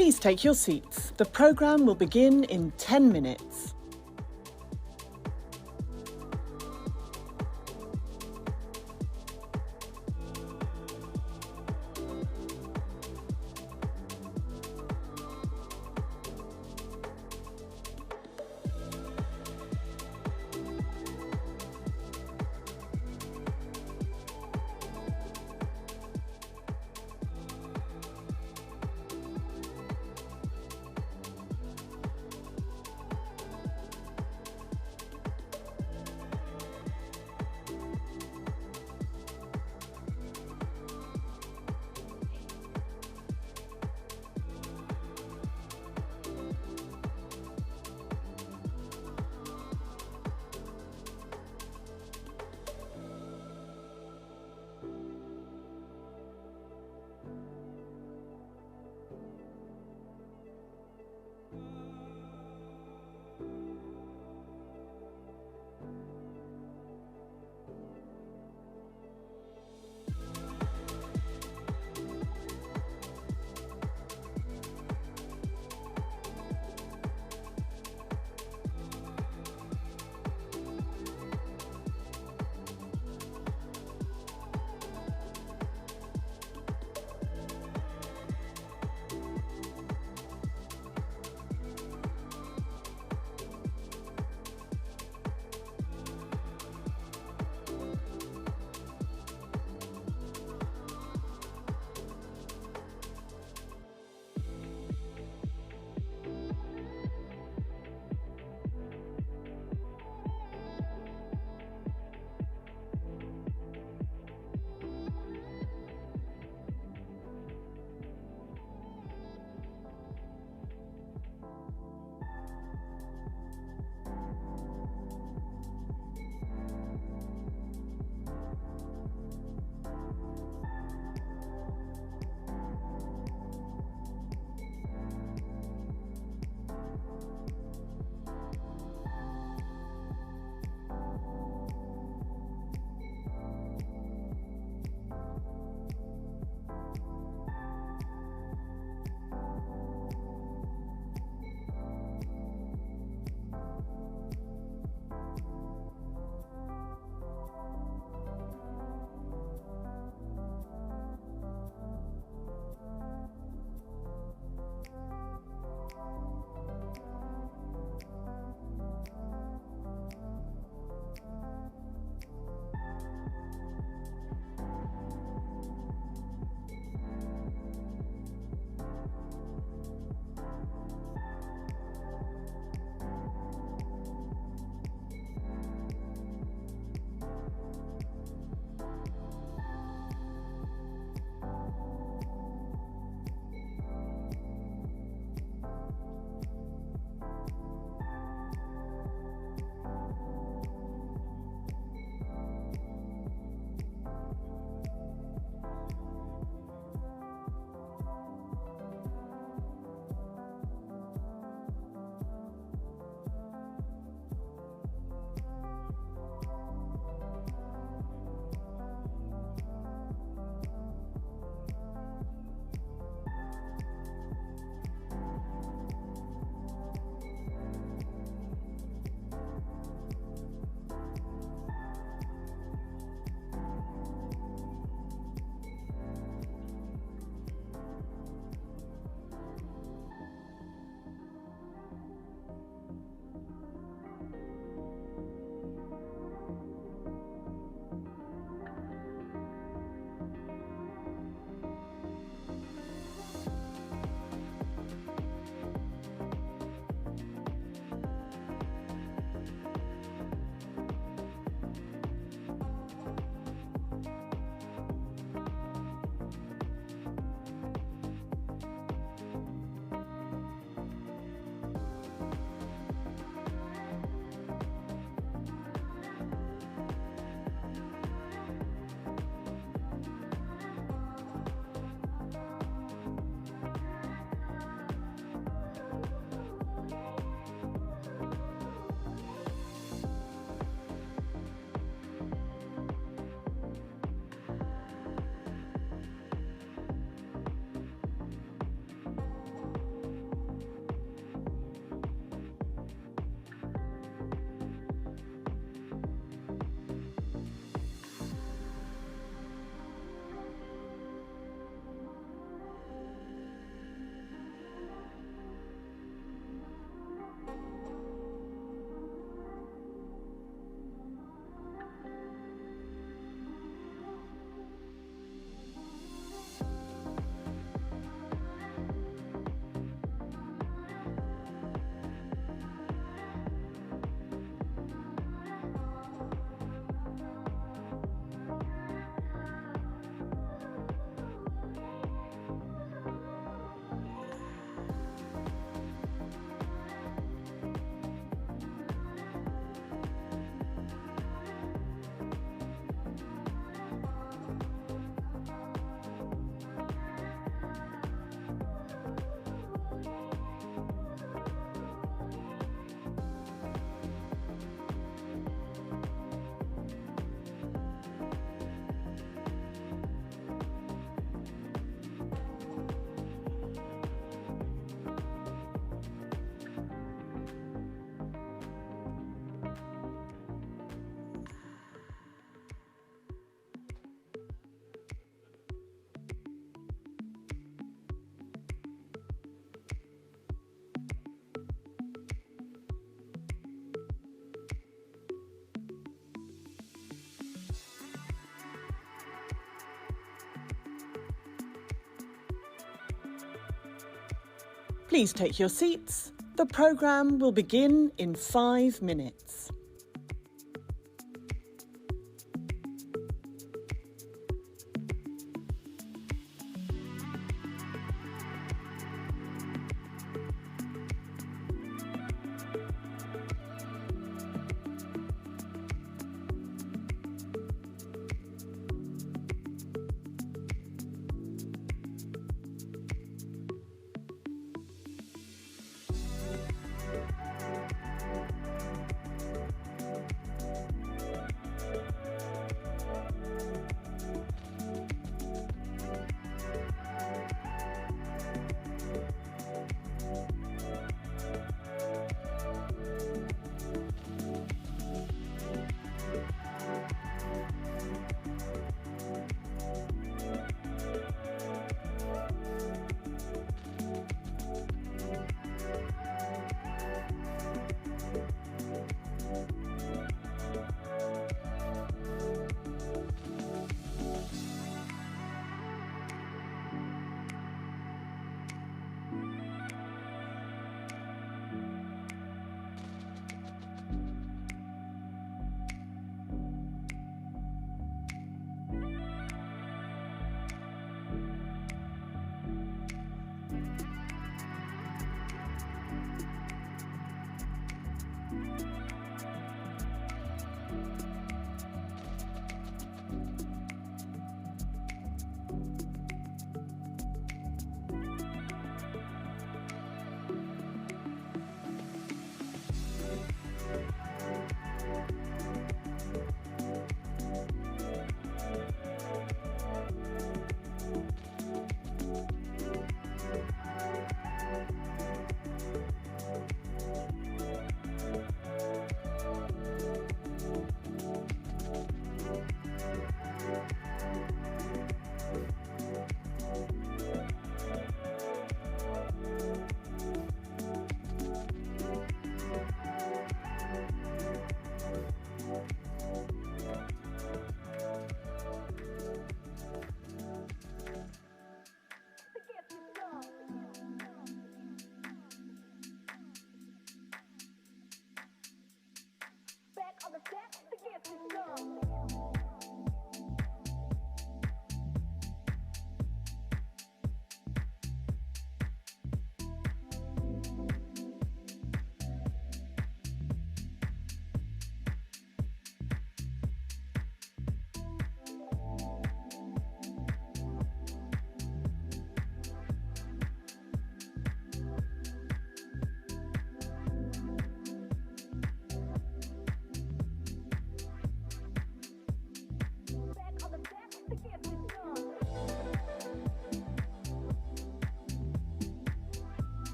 Please take your seats. The programme will begin in 10 minutes. Please take your seats. The programme will begin in 5 minutes.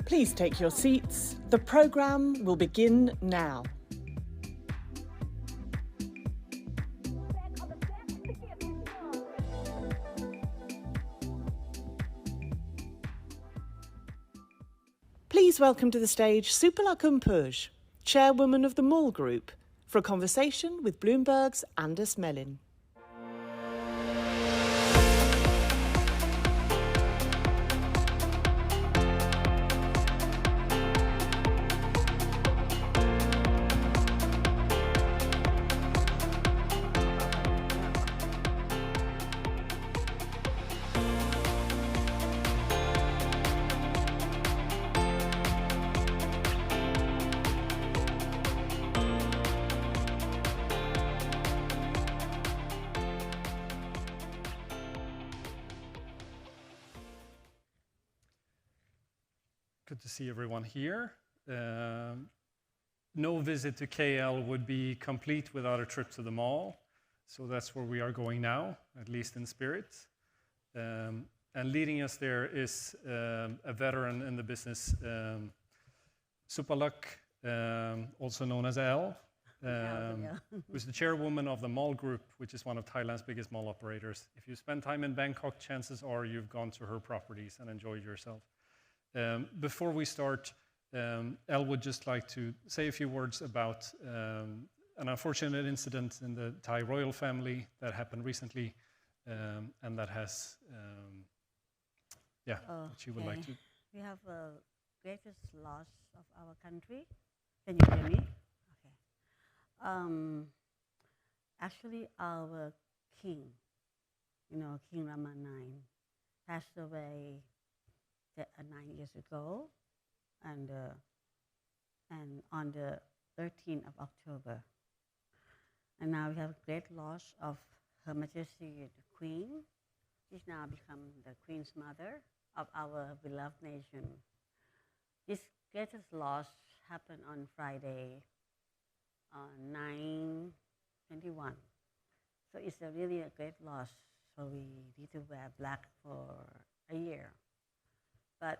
Please take your seats. The programme will begin now. Please welcome to the stage Supaluck Umpujh, Chairwoman of the Mall Group, for a conversation with Bloomberg's Anders Mellin. Good to see everyone here. No visit to KL would be complete without a trip to the mall. So that's where we are going now, at least in spirit. And leading us there is a veteran in the business, Supaluck, also known as Elle, who's the chairwoman of the mall group, which is one of Thailand's biggest mall operators. If you spend time in Bangkok, chances are you've gone to her properties and enjoyed yourself. Before we start, Elle would just like to say a few words about an unfortunate incident in the Thai royal family that happened recently, and that has, what she would like to. We have a greatest loss of our country. Can you hear me? Okay. Actually, our king, King Rama IX, passed away 9 years ago, and on the 13th of October. And now we have a great loss of Her Majesty the Queen. She's now become the Queen's mother of our beloved nation. This greatest loss happened on Friday, 9/21. So it's really a great loss. So we need to wear black for a year. But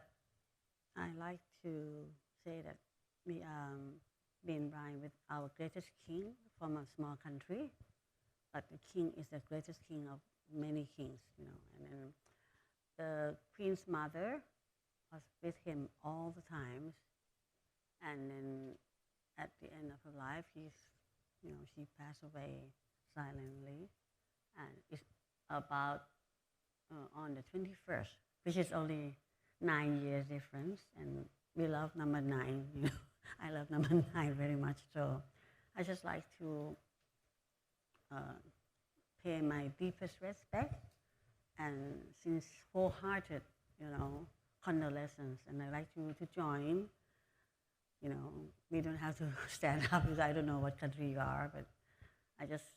I like to say that we been blind with our greatest king from a small country, but the king is the greatest king of many kings, And then the Queen's mother was with him all the times, and then at the end of her life, she passed away silently, and it's about on the 21st, which is only 9 years difference, and we love number 9. I love number 9 very much. So I just like to pay my deepest respect and wholehearted, condolences. And I like you to join. We don't have to stand up because I don't know what country you are, but I just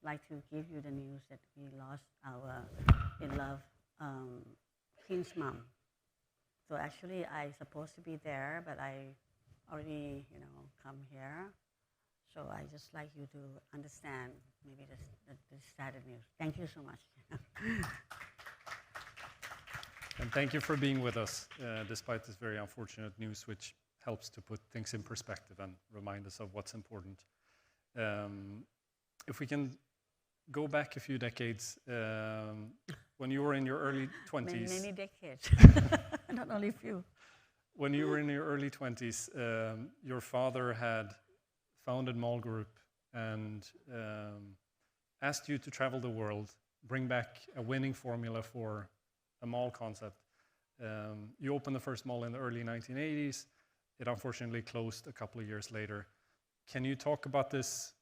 like to give you the news that we lost our beloved Queen's mom. So actually, I supposed to be there, but I already, come here. So I just like you to understand maybe the sad news. Thank you so much. And thank you for being with us, despite this very unfortunate news, which helps to put things in perspective and remind us of what's important. If we can go back a few decades, when you were in your early 20s. Many decades, not only a few. When you were in your early 20s, your father had founded Mall Group and asked you to travel the world, bring back a winning formula for a mall concept. You opened the first mall in the early 1980s. It unfortunately closed a couple of years later. Can you talk about this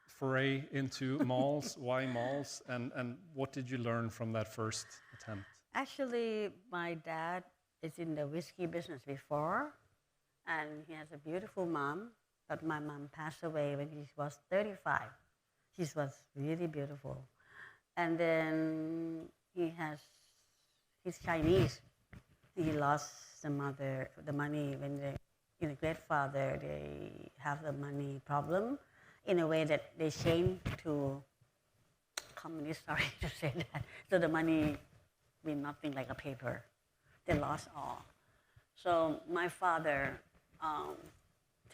foray into malls? Why malls? And what did you learn from that first attempt? Actually, my dad is in the whiskey business before, and he has a beautiful mom, but my mom passed away when he was 35. She was really beautiful. And then he's Chinese. He lost the money when the grandfather, they have the money problem in a way that they changed to communist, sorry to say that. So the money mean nothing like a paper. They lost all. So my father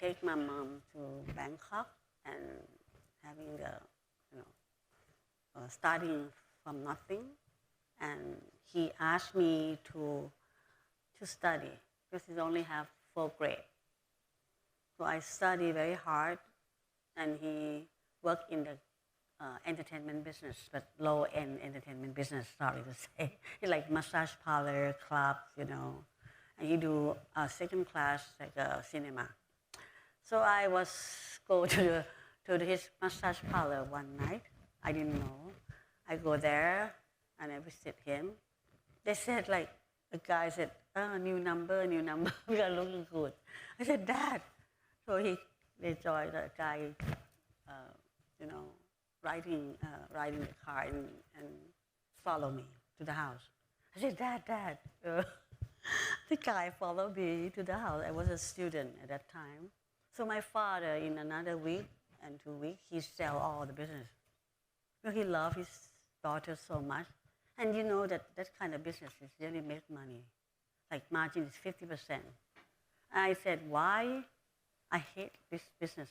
take my mom to Bangkok and having starting from nothing, and he asked me to study because he only have 4th grade. So I study very hard, and he worked in the entertainment business, but low-end entertainment business, sorry to say. He like massage parlor, clubs, and he do second class like a cinema. So I was go to his massage parlor one night. I didn't know. I go there and I visit him. They said like, the guy said, new number, we are looking good. I said, Dad. So they joined the guy, riding the car and follow me to the house. I said, Dad. The guy followed me to the house. I was a student at that time. So my father, in another week and 2 weeks, he sell all the business. Because he loved his daughter so much. And you know that that kind of business is really make money. Like margin is 50%. I said, why? I hate this business.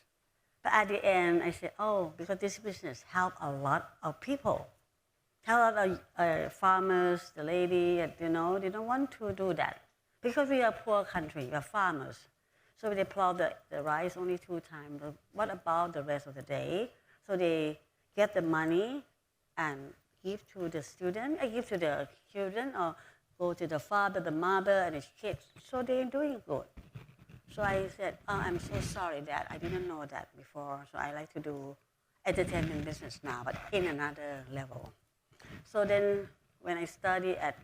But at the end, I said, oh, because this business help a lot of people. Help a lot of farmers, the lady, you know, they don't want to do that. Because we are a poor country, we are farmers. So they plow the rice only 2 times. But what about the rest of the day? So they get the money and give to the student, give to the children, or go to the father, the mother, and his kids. So they're doing good. So I said, oh, I'm so sorry, Dad. I didn't know that before. So I like to do entertainment business now, but in another level. So then when I study at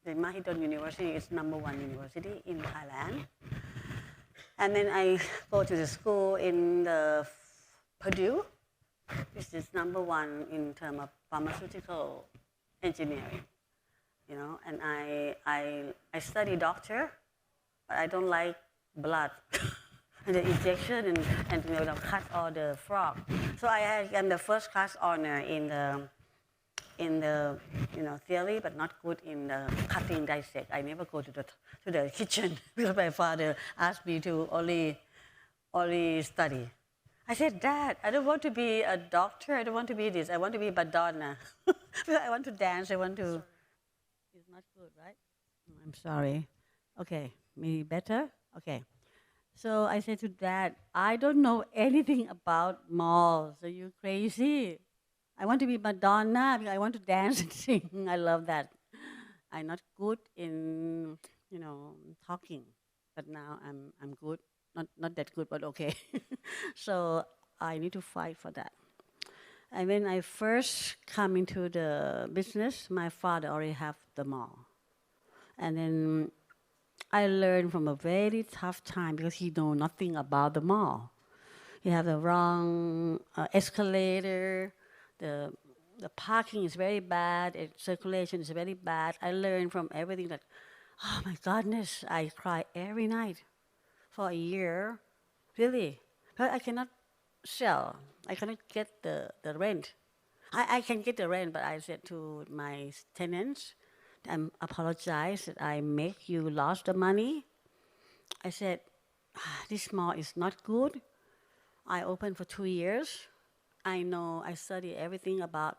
the Mahidol University, it's #1 university in Thailand. And then I go to the school in the Purdue, which is #1 in terms of pharmaceutical engineering. You know, and I study doctor, but I don't like blood and the injection and you know, cut all the frog. So I am the first class honor in the you know, theory, but not good in the cutting dissect. I never go to the kitchen because my father asked me to only study. I said, Dad, I don't want to be a doctor. I don't want to be this. I want to be Madonna. I want to dance. I want to. It's not good, right? I'm sorry. Okay, maybe better. Okay. So I said to Dad, I don't know anything about malls. Are you crazy? I want to be Madonna because I want to dance and sing. I love that. I'm not good in, you know, talking, but now I'm good. Not that good, but okay. So I need to fight for that. And when I first come into the business, my father already have the mall. And then I learned from a very tough time because he know nothing about the mall. He have the wrong escalator. The parking is very bad. Circulation is very bad. I learned from everything that, oh my goodness, I cry every night for a year, really. But I cannot sell. I cannot get the rent. I can get the rent, but I said to my tenants, I apologize that I make you lost the money. I said, this mall is not good. I opened for 2 years. I know, I study everything about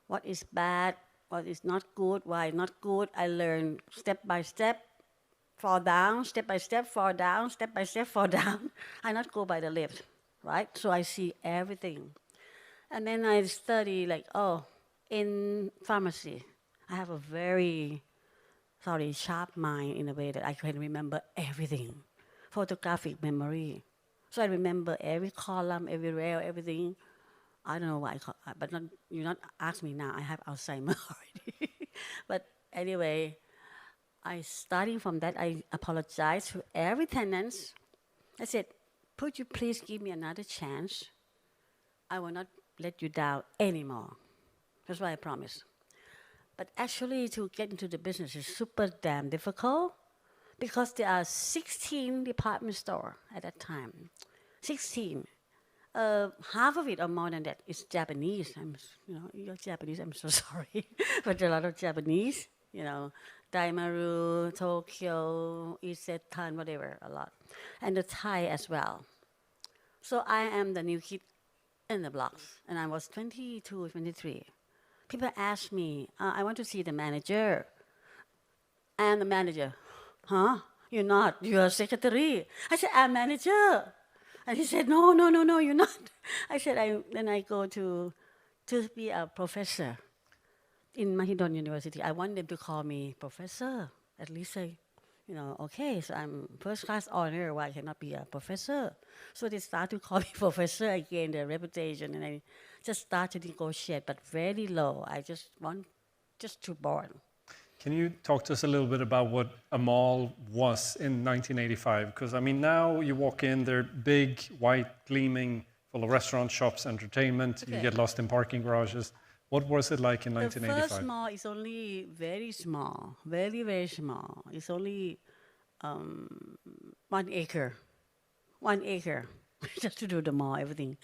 what is bad, what is not good, why not good. I learn step by step, fall down, step by step, fall down, step by step, fall down. I not go by the lift, right? So I see everything. And then I study like, in pharmacy, I have a very, sharp mind in a way that I can remember everything. Photographic memory. So I remember every column, every rail, everything. I don't know why, but you not ask me now. I have Alzheimer's already. But anyway, starting from that, I apologized to every tenant. I said, "Could you please give me another chance? I will not let you down anymore." That's what I promised. But actually, to get into the business is super damn difficult because there are 16 department stores at that time. 16. Half of it or more than that is Japanese. You're Japanese, I'm so sorry. But a lot of Japanese, Daimaru, Tokyo, Isetan, whatever, a lot. And the Thai as well. So I am the new kid in the blocks, and I was 22, 23. People ask me, I want to see the manager. And the manager, huh? You're not, you're a secretary. I said, I'm manager. And he said, no, you're not. I said, then I go to be a professor in Mahidol University. I want them to call me professor. At least okay, so I'm first class honor, why I cannot be a professor? So they start to call me professor. I gained a reputation, and I just start to negotiate, but very low. I just too bored. Can you talk to us a little bit about what a mall was in 1985? Because now you walk in, they're big, white, gleaming, full of restaurants, shops, entertainment. Okay. You get lost in parking garages. What was it like in The 1985? first mall is only very small, very, very small. It's only 1 acre. 1 acre, just to do the mall, everything.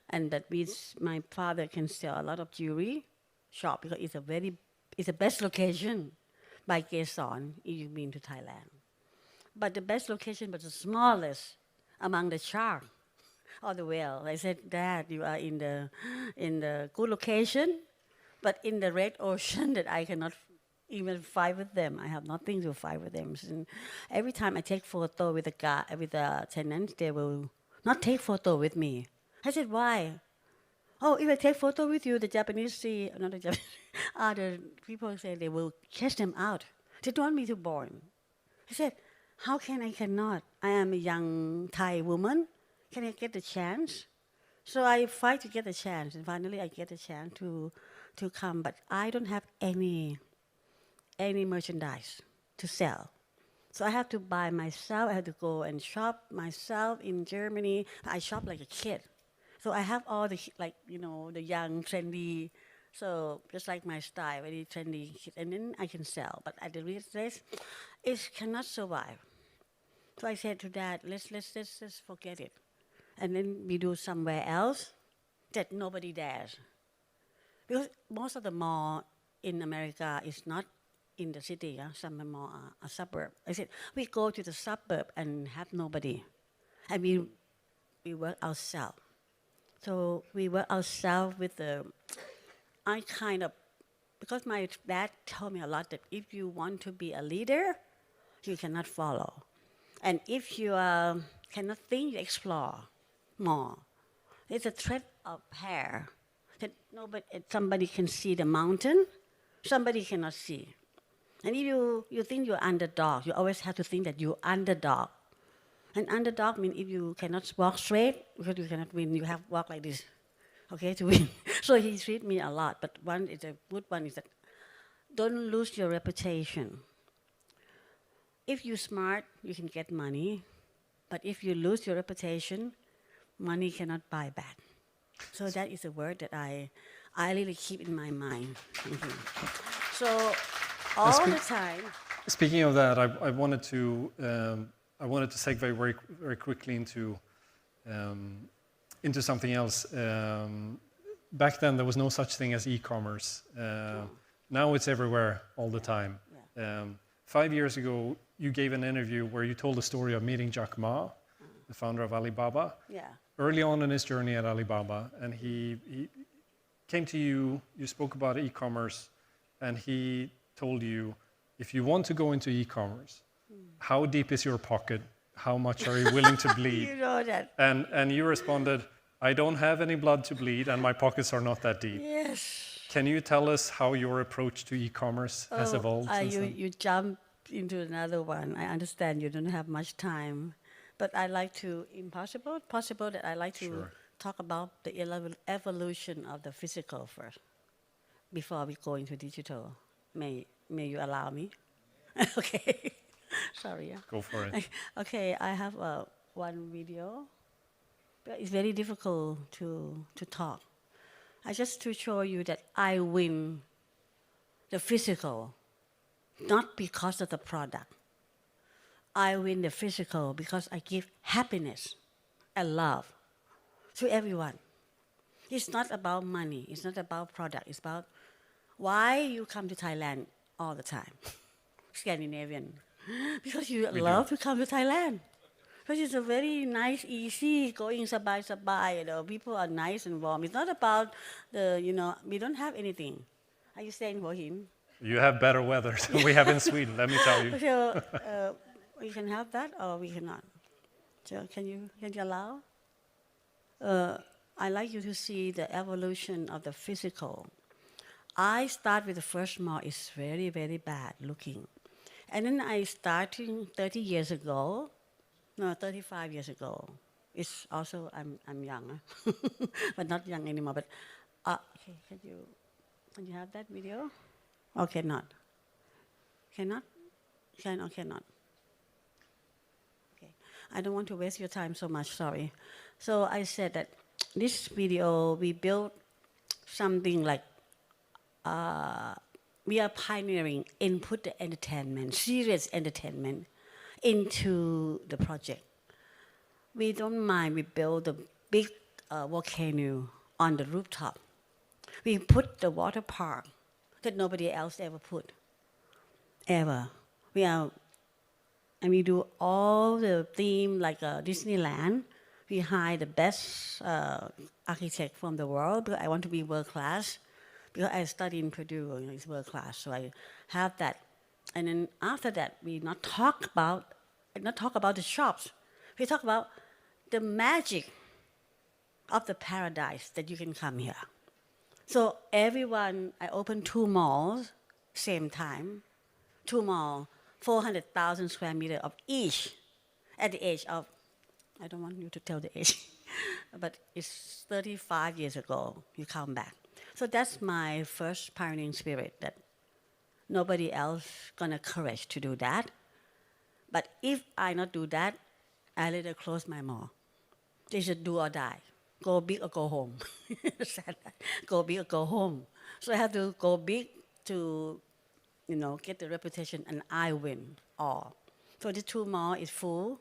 And that means my father can sell a lot of jewelry shop because it's the best location by Quezon if you've been to Thailand. But the best location was the smallest among the shark or the whale. I said, Dad, you are in the good location, but in the red ocean that I cannot even fight with them. I have nothing to fight with them. And every time I take photo with the guy, with the tenants, they will not take photo with me. I said, why? Oh, if I take photo with you, the Japanese see, not the Japanese, other people say they will catch them out. They don't want me to born. I said, how can I cannot? I am a young Thai woman. Can I get the chance? So I fight to get the chance, and finally I get the chance to come. But I don't have any merchandise to sell. So I have to buy myself. I have to go and shop myself in Germany. I shop like a kid. So I have all the, like, the young, trendy, so just like my style, very trendy kid. And then I can sell. But at the real place, it cannot survive. So I said to Dad, let's forget it. And then we do somewhere else that nobody dares. Because most of the mall in America is not in the city. Some mall are a suburb. I said, we go to the suburb and have nobody. And we work ourselves. So we work ourselves with because my dad told me a lot that if you want to be a leader, you cannot follow. And if you cannot think, you explore more. It's a thread of hair that somebody can see the mountain, somebody cannot see. And if you think you're underdog, you always have to think that you're underdog. And underdog means if you cannot walk straight, because you cannot win, you have to walk like this, okay, to win. So he treats me a lot, but one is a good one is that don't lose your reputation. If you're smart, you can get money, but if you lose your reputation, money cannot buy back. So that is a word that I really keep in my mind. So all the time. Speaking of that, I wanted to segue very, very quickly into something else. Back then, there was no such thing as e-commerce. Now it's everywhere all the time. Yeah. 5 years ago, you gave an interview where you told the story of meeting Jack Ma, the founder of Alibaba. Yeah. Early on in his journey at Alibaba, and he came to you, you spoke about e-commerce, and he told you, if you want to go into e-commerce, how deep is your pocket? How much are you willing to bleed? You know that. And you responded, I don't have any blood to bleed, and my pockets are not that deep. Yes. Can you tell us how your approach to e-commerce has evolved since then? You jump into another one. I understand you don't have much time. But I like to, possible that I like to talk about the evolution of the physical first, before we go into digital. May you allow me? Okay. Sorry. Yeah. Go for it. Okay, I have one video. But it's very difficult to talk. Just to show you that I win the physical, not because of the product. I win the physical because I give happiness and love to everyone. It's not about money. It's not about product. It's about why you come to Thailand all the time. Scandinavian. Because you love to come to Thailand. Because it's a very nice, easy, going sabai. People are nice and warm. It's not about we don't have anything. Are you staying in Hua Hin? You have better weather than we have in Sweden, let me tell you. So, we can have that or we cannot. So can you allow? I like you to see the evolution of the physical. I start with the first mall. It's very, very bad looking. And then I started 35 years ago. It's also, I'm young, but not young anymore. But okay, can you have that video? Or cannot? Cannot? Can or cannot? Okay. I don't want to waste your time so much, sorry. So I said that this video, we built something like we are pioneering input the entertainment, serious entertainment, into the project. We don't mind. We build a big volcano on the rooftop. We put the water park that nobody else ever put, ever. And we do all the theme like Disneyland. We hire the best architect from the world because I want to be world class. Because I study in Purdue, it's world class, so I have that. And then after that, we not talk about the shops. We talk about the magic of the paradise that you can come here. So everyone, I opened 2 malls, same time, 2 malls, 400,000 square meters of each, at the age of, I don't want you to tell the age, but it's 35 years ago, you come back. So that's my first pioneering spirit, that nobody else gonna courage to do that. But if I not do that, I let her close my mall. They should do or die. Go big or go home. Go big or go home. So I have to go big to, get the reputation, and I win all. So the 2 mall is full,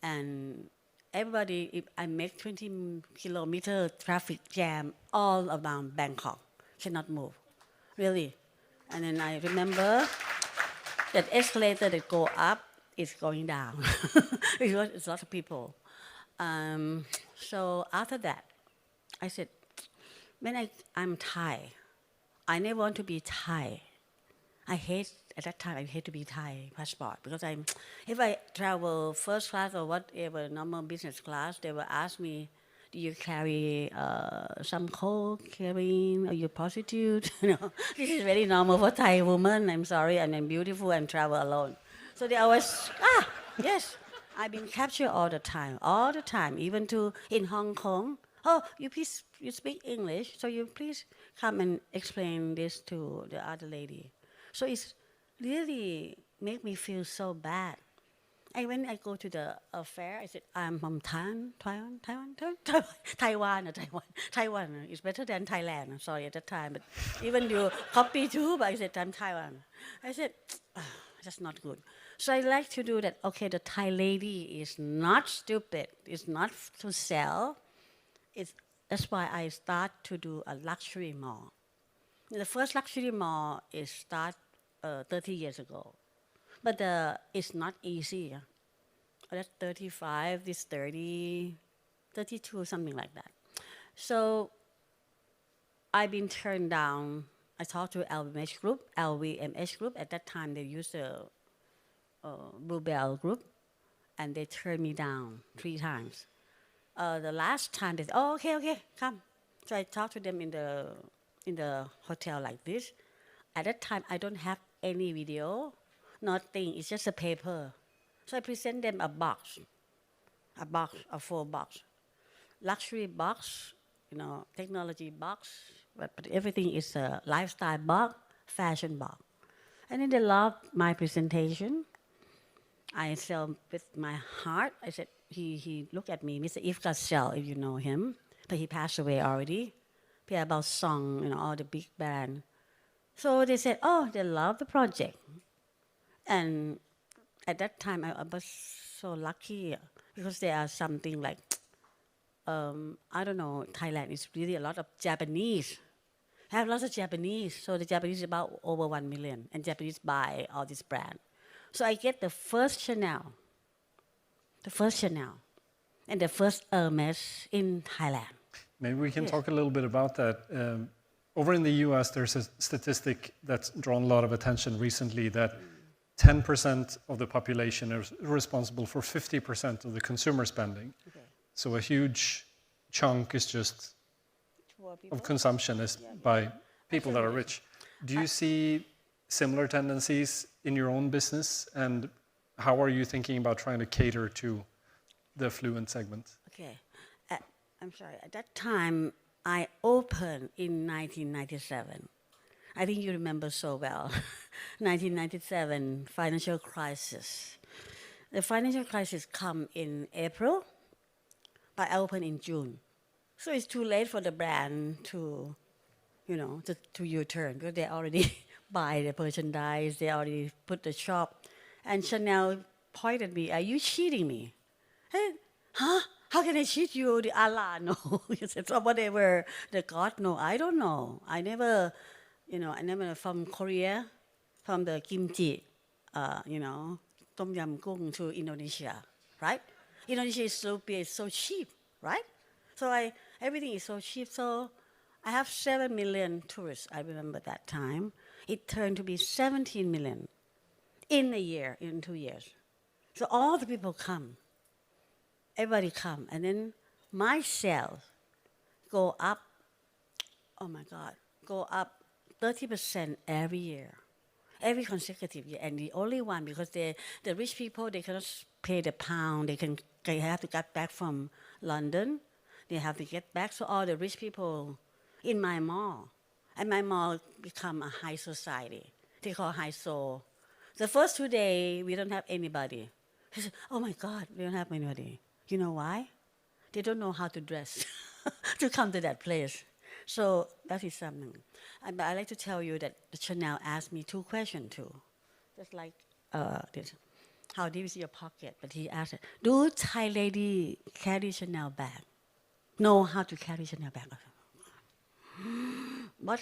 and everybody, if I make 20 kilometer traffic jam all around Bangkok, cannot move, really. And then I remember that escalator that go up is going down because it's a lot of people. So after that, I said, when I'm Thai, I never want to be Thai. At that time, I hate to be Thai passport because if I travel first class or whatever, normal business class, they will ask me, do you carry some coke, carrying, are you a prostitute? This is very normal for Thai woman. I'm sorry, and I'm beautiful and travel alone. So they always, yes, I've been captured all the time, even in Hong Kong. Oh, you speak English, so you please come and explain this to the other lady. So it's really make me feel so bad. And when I go to the fair, I said, I'm from Taiwan. It's better than Thailand. I'm sorry at that time, but even you copy too, but I said, I'm Taiwan. I said, that's not good. So I like to do that. Okay, the Thai lady is not stupid. It's not to sell. That's why I start to do a luxury mall. The first luxury mall is start 30 years ago. But it's not easy. That's 35, this 30, 32, something like that. So I've been turned down. I talked to LVMH Group. At that time, they used the Bluebell Group, and they turned me down 3 times. The last time, they said, oh, okay, come. So I talked to them in the hotel like this. At that time, I don't have any video, nothing. It's just a paper. So I present them a box, a full box. Luxury box, technology box, but everything is a lifestyle box, fashion box. And then they love my presentation. I sell with my heart. I said, he looked at me, Mr. Ifka Sell, if you know him, but he passed away already. Play about song, all the big band. So they said, oh, they love the project. And at that time, I was so lucky because there are something like, I don't know, Thailand is really a lot of Japanese. I have lots of Japanese. So the Japanese is about over 1 million, and Japanese buy all this brand. So I get the first Chanel, and the first Hermes in Thailand. Maybe we can talk a little bit about that. Over in the US, there's a statistic that's drawn a lot of attention recently that 10% of the population is responsible for 50% of the consumer spending. Okay. So a huge chunk is just of consumption is by people that are rich. Do you see similar tendencies in your own business? And how are you thinking about trying to cater to the affluent segment? Okay. I'm sorry. At that time, I opened in 1997. I think you remember so well. 1997, financial crisis. The financial crisis come in April, but I opened in June. So it's too late for the brand to, to U-turn because they already buy the merchandise, they already put the shop. And Chanel pointed at me, are you cheating me? I said, huh? How can I cheat you? The Allah, no. He said, so whatever, the God, no, I don't know. I never from Korea, from the kimchi, tom yum goong to Indonesia, right? Indonesia is so big, it's so cheap, right? So everything is so cheap. So I have 7 million tourists, I remember that time. It turned to be 17 million in a year, in 2 years. So all the people come. Everybody come. And then my sales go up, oh my God, go up 30% every year, every consecutive year. And the only one, because the rich people, they cannot pay the pound, they have to get back from London, they have to get back. So all the rich people in my mall, and my mall become a high society. They call high soul. The first 2 days, we don't have anybody. I said, oh my God, we don't have anybody. You know why? They don't know how to dress to come to that place. So that is something. But I like to tell you that the Chanel asked me 2 questions too. Just like this. How deep is your pocket? But he asked, do Thai lady carry Chanel bag? Know how to carry Chanel bag?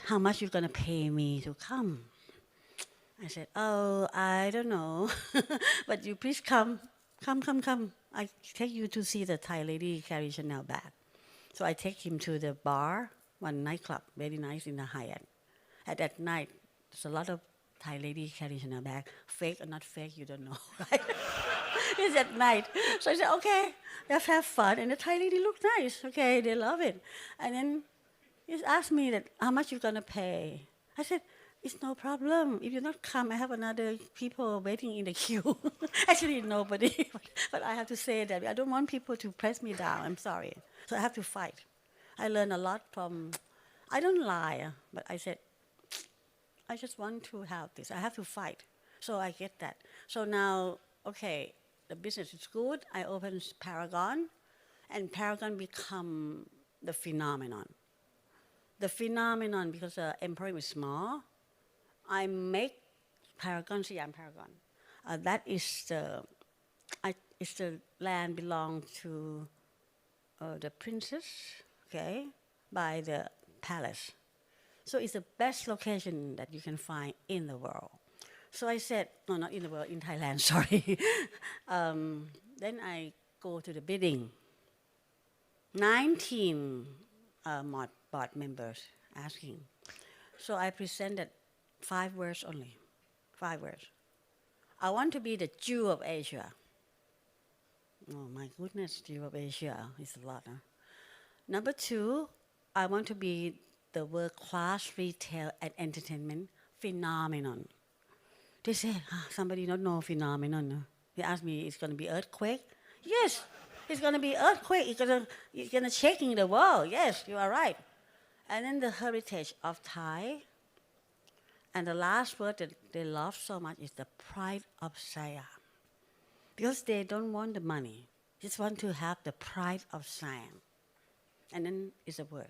How much you gonna pay me to come? I said, oh, I don't know. But you please come. I take you to see the Thai lady carry Chanel bag. So I take him to the bar, one nightclub, very nice in the Hyatt. At that night, there's a lot of Thai lady carry Chanel bag. Fake or not fake, you don't know, right? It's at night. So I said, okay, let's have fun. And the Thai lady looked nice. Okay, they love it. And then he asked me that, how much you gonna pay? I said, it's no problem. If you not come, I have another people waiting in the queue. Actually, nobody. But I have to say that I don't want people to press me down. I'm sorry. So I have to fight. I learned a lot from, I don't lie, but I said, I just want to have this. I have to fight. So I get that. So now, okay, the business is good. I opened Paragon, and Paragon become the phenomenon. The phenomenon, because the emporium is small, I make Paragon, CIMB Paragon. That is the land belongs to the princess, okay, by the palace. So it's the best location that you can find in the world. So I said, no, not in the world, in Thailand, sorry. Then I go to the bidding. 19 board members asking. So I presented 5 words only, 5 words. I want to be the Jew of Asia. Oh my goodness, Jew of Asia is a lot. Huh? Number 2, I want to be the world-class retail and entertainment phenomenon. They said, somebody don't know phenomenon. No? They asked me, it's going to be earthquake? Yes, it's going to be earthquake. It's going to shaking the world. Yes, you are right. And then the heritage of Thai. And the last word that they love so much is the pride of Siam. Because they don't want the money. Just want to have the pride of Siam. And then it's a word.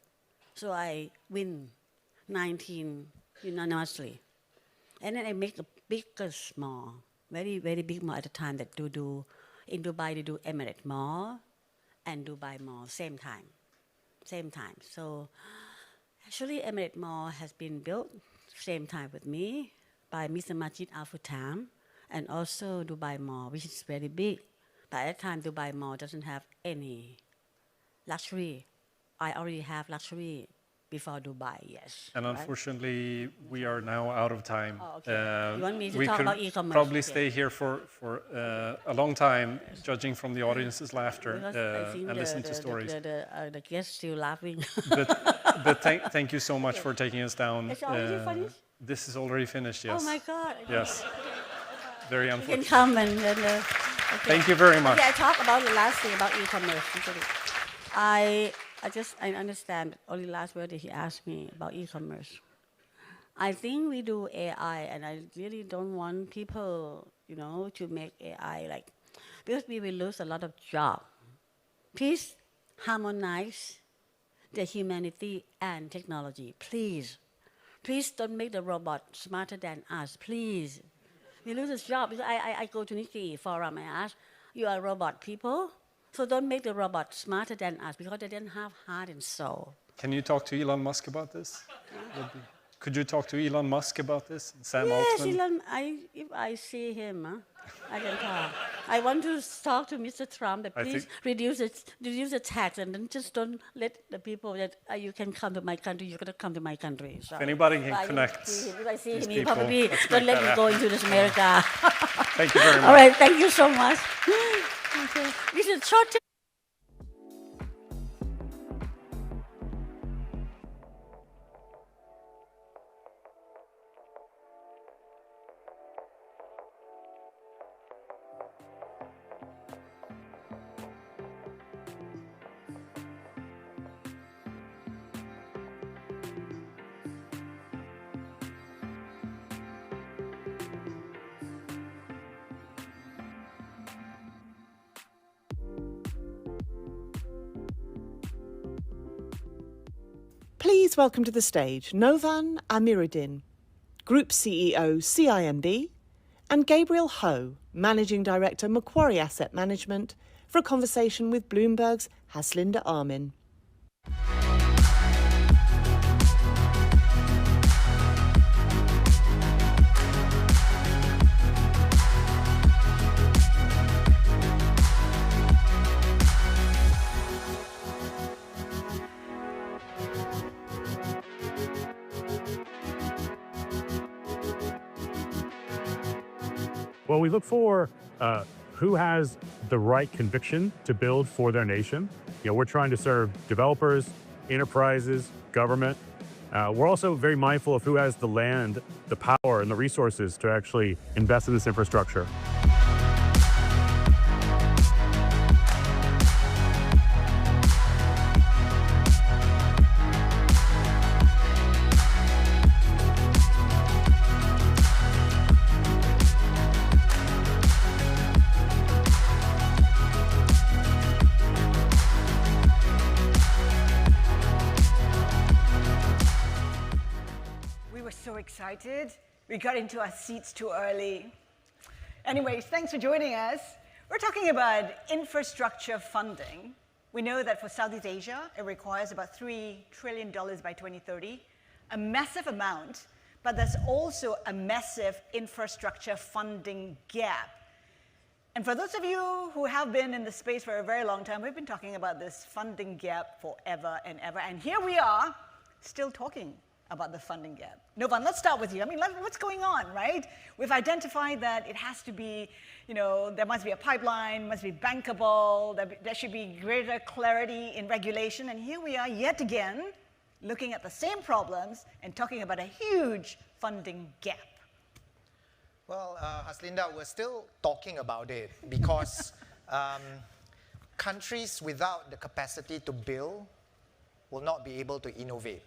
So I win 19 unanimously. And then I make a bigger small, very, very big mall at the time that do in Dubai they do Emirates Mall and Dubai Mall, same time. So actually Emirates Mall has been built same time with me by Mr. Majid Al-Futam and also Dubai Mall, which is very big. But at that time, Dubai Mall doesn't have any luxury. I already have luxury before Dubai, yes. And right? Unfortunately, we are now out of time. Oh, okay. You want me to we talk could about e-commerce? probably Okay. stay here for a long time, judging from the audience's laughter Because I think and listen to stories. the guests still laughing. But thank you so much for taking us down. It's already finished? This is already finished, yes. Oh my God. Yes. Very You can unfortunate. come and then. Okay. Thank you very much. Okay, I talk about the last thing about e-commerce. I understand only last word that he asked me about e-commerce. I think we do AI, and I really don't want people, to make AI because we will lose a lot of jobs. Please harmonize the humanity and technology. Please, please don't make the robot smarter than us, please. We lose the job. I go to MITI forum and I ask, you are robot people, so don't make the robot smarter than us because they don't have heart and soul. Can you talk to Elon Musk about this? Could you talk to Elon Musk about this? Sam Yes, Altman? Elon, if I see him, I can talk. I want to talk to Mr. Trump that please reduce the tax and then just don't let the people that you can come to my country, you're going to come to my country. So If anybody can connect if I see these him, people, probably let's don't make let that me go into this America. Thank you very much. All right, thank you so much. Okay. This is short. Please welcome to the stage Novan Amiruddin, Group CEO, CIMB, and Gabriel Ho, Managing Director, Macquarie Asset Management, for a conversation with Bloomberg's Haslinda Armin. Well, we look for who has the right conviction to build for their nation. You know, we're trying to serve developers, enterprises, government. We're also very mindful of who has the land, the power, and the resources to actually invest in this infrastructure. Excited. We got into our seats too early. Anyways, thanks for joining us. We're talking about infrastructure funding. We know that for Southeast Asia, it requires about $3 trillion by 2030, a massive amount, but there's also a massive infrastructure funding gap. And for those of you who have been in the space for a very long time, we've been talking about this funding gap forever and ever. And here we are, still talking about the funding gap. Novan, let's start with you. I mean, what's going on, right? We've identified that it has to be, there must be a pipeline, must be bankable, there should be greater clarity in regulation, and here we are yet again looking at the same problems and talking about a huge funding gap. Well, Haslinda, we're still talking about it because countries without the capacity to build will not be able to innovate.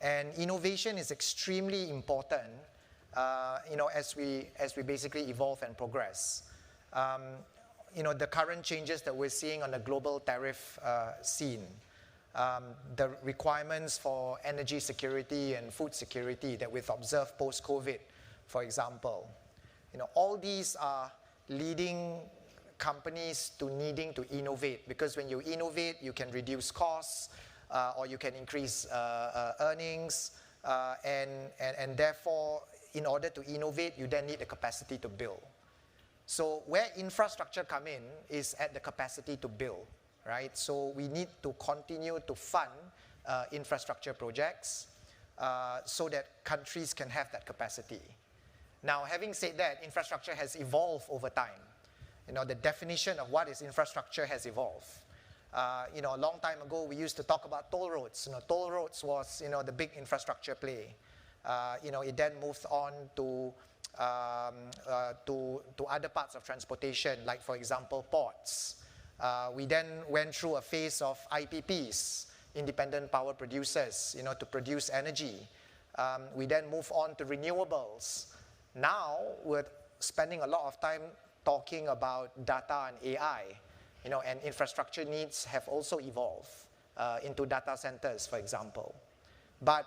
And innovation is extremely important, as we basically evolve and progress. The current changes that we're seeing on the global tariff scene, the requirements for energy security and food security that we've observed post-COVID, for example, all these are leading companies to needing to innovate, because when you innovate, you can reduce costs, or you can increase earnings, and therefore, in order to innovate, you then need the capacity to build. So where infrastructure come in is at the capacity to build, right? So we need to continue to fund infrastructure projects so that countries can have that capacity. Now, having said that, infrastructure has evolved over time. The definition of what is infrastructure has evolved. A long time ago, we used to talk about toll roads. Toll roads was, the big infrastructure play. It then moved on to other parts of transportation, like, for example, ports. We then went through a phase of IPPs, independent power producers, to produce energy. We then moved on to renewables. Now, we're spending a lot of time talking about data and AI. And infrastructure needs have also evolved into data centers, for example. But,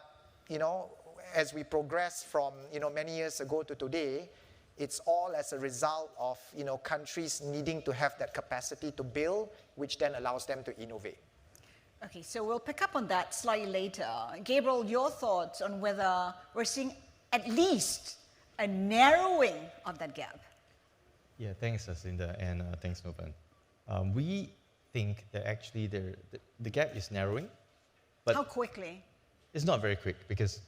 as we progress from many years ago to today, it's all as a result of countries needing to have that capacity to build, which then allows them to innovate. Okay, so we'll pick up on that slightly later. Gabriel, your thoughts on whether we're seeing at least a narrowing of that gap? Yeah, thanks, Jacinda, and thanks, Novan. We think that actually the gap is narrowing. But how quickly? It's not very quick because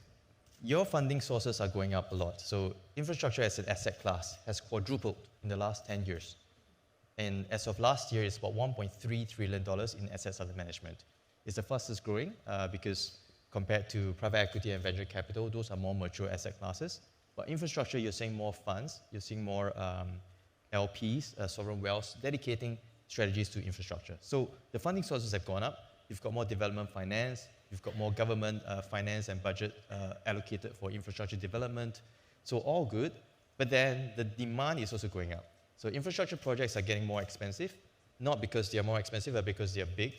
your funding sources are going up a lot. So infrastructure as an asset class has quadrupled in the last 10 years. And as of last year, it's about $1.3 trillion in assets under management. It's the fastest growing because compared to private equity and venture capital, those are more mature asset classes. But infrastructure, you're seeing more funds, you're seeing more LPs, sovereign wealth, dedicating strategies to infrastructure. So the funding sources have gone up. You've got more development finance, you've got more government finance and budget allocated for infrastructure development. So all good, but then the demand is also going up. So infrastructure projects are getting more expensive, not because they are more expensive, but because they are big,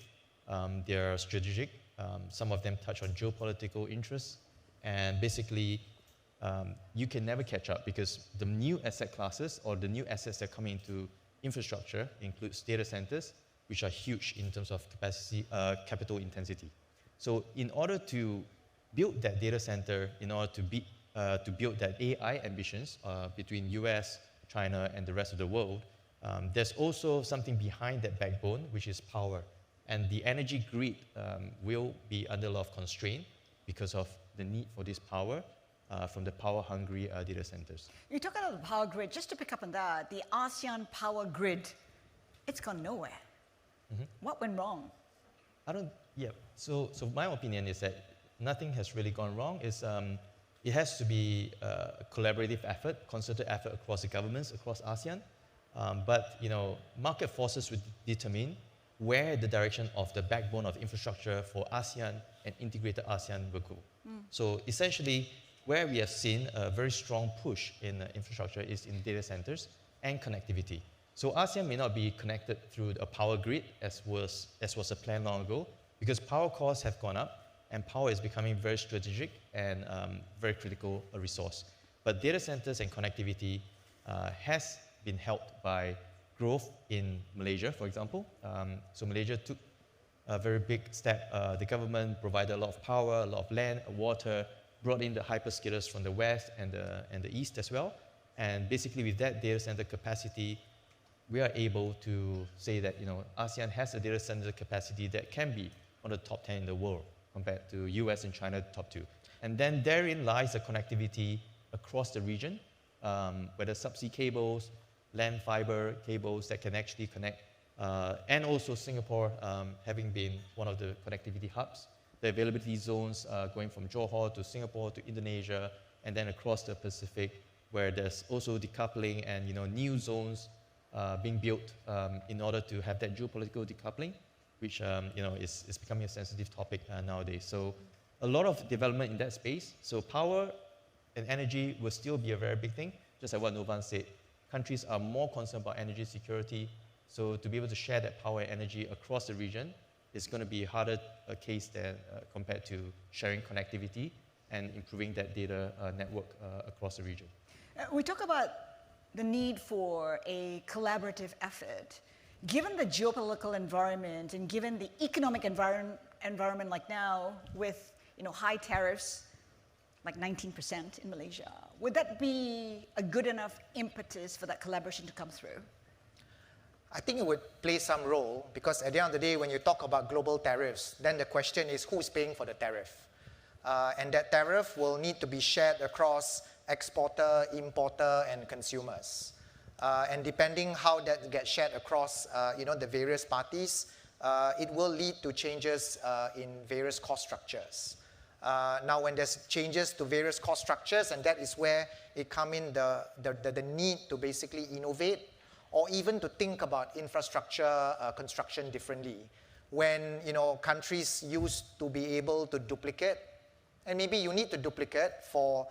they are strategic. Some of them touch on geopolitical interests, and basically you can never catch up because the new asset classes or the new assets that are coming into infrastructure includes data centers, which are huge in terms of capacity, capital intensity. So in order to build that data center, in order to build that AI ambitions between US, China, and the rest of the world, there's also something behind that backbone, which is power. And the energy grid will be under a lot of constraint because of the need for this power from the power-hungry data centers. You talk about the power grid. Just to pick up on that, the ASEAN power grid, it's gone nowhere. Mm-hmm. What went wrong? So my opinion is that nothing has really gone wrong. It has to be a collaborative effort, concerted effort across the governments, across ASEAN. But market forces will determine where the direction of the backbone of infrastructure for ASEAN and integrated ASEAN will go. So essentially, where we have seen a very strong push in infrastructure is in data centers and connectivity. So ASEAN may not be connected through a power grid as was a plan long ago, because power costs have gone up and power is becoming very strategic and very critical a resource. But data centers and connectivity has been helped by growth in Malaysia, for example. So Malaysia took a very big step. The government provided a lot of power, a lot of land, water, brought in the hyperscalers from the west and the east as well. And basically with that data center capacity, we are able to say that ASEAN has a data center capacity that can be one of the top 10 in the world compared to US and China, top 2. And then therein lies the connectivity across the region, whether subsea cables, land fiber cables that can actually connect, and also Singapore having been one of the connectivity hubs. The availability zones going from Johor to Singapore to Indonesia, and then across the Pacific, where there's also decoupling and new zones being built in order to have that geopolitical decoupling, which is becoming a sensitive topic nowadays. So a lot of development in that space. So power and energy will still be a very big thing, just like what Novan said. Countries are more concerned about energy security. So to be able to share that power and energy across the region is going to be a harder case than compared to sharing connectivity and improving that data network across the region. We talk about the need for a collaborative effort. Given the geopolitical environment and given the economic environment like now with high tariffs, like 19% in Malaysia, would that be a good enough impetus for that collaboration to come through? I think it would play some role because at the end of the day, when you talk about global tariffs, then the question is who's paying for the tariff? And that tariff will need to be shared across exporter, importer, and consumers. And depending how that gets shared across the various parties, it will lead to changes in various cost structures. Now, when there's changes to various cost structures, and that is where it comes in the need to basically innovate or even to think about infrastructure construction differently. When countries used to be able to duplicate, and maybe you need to duplicate for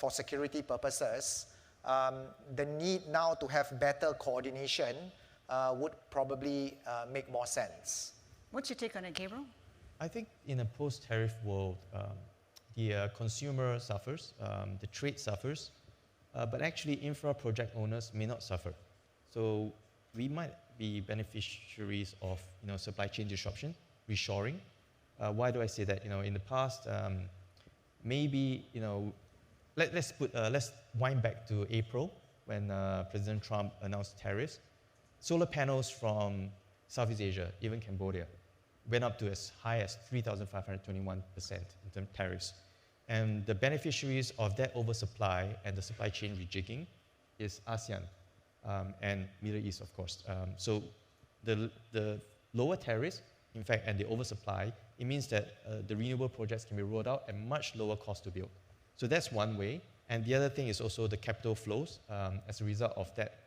security purposes, the need now to have better coordination would probably make more sense. What's your take on it, Gabriel? I think in a post-tariff world, the consumer suffers, the trade suffers, but actually infra project owners may not suffer. So we might be beneficiaries of supply chain disruption, reshoring. Why do I say that? In the past, maybe let's wind back to April when President Trump announced tariffs. Solar panels from Southeast Asia, even Cambodia, went up to as high as 3,521% in terms of tariffs. And the beneficiaries of that oversupply and the supply chain rejigging is ASEAN and Middle East, of course. So the lower tariffs, in fact, and the oversupply, it means that the renewable projects can be rolled out at much lower cost to build. So that's one way. And the other thing is also the capital flows as a result of that,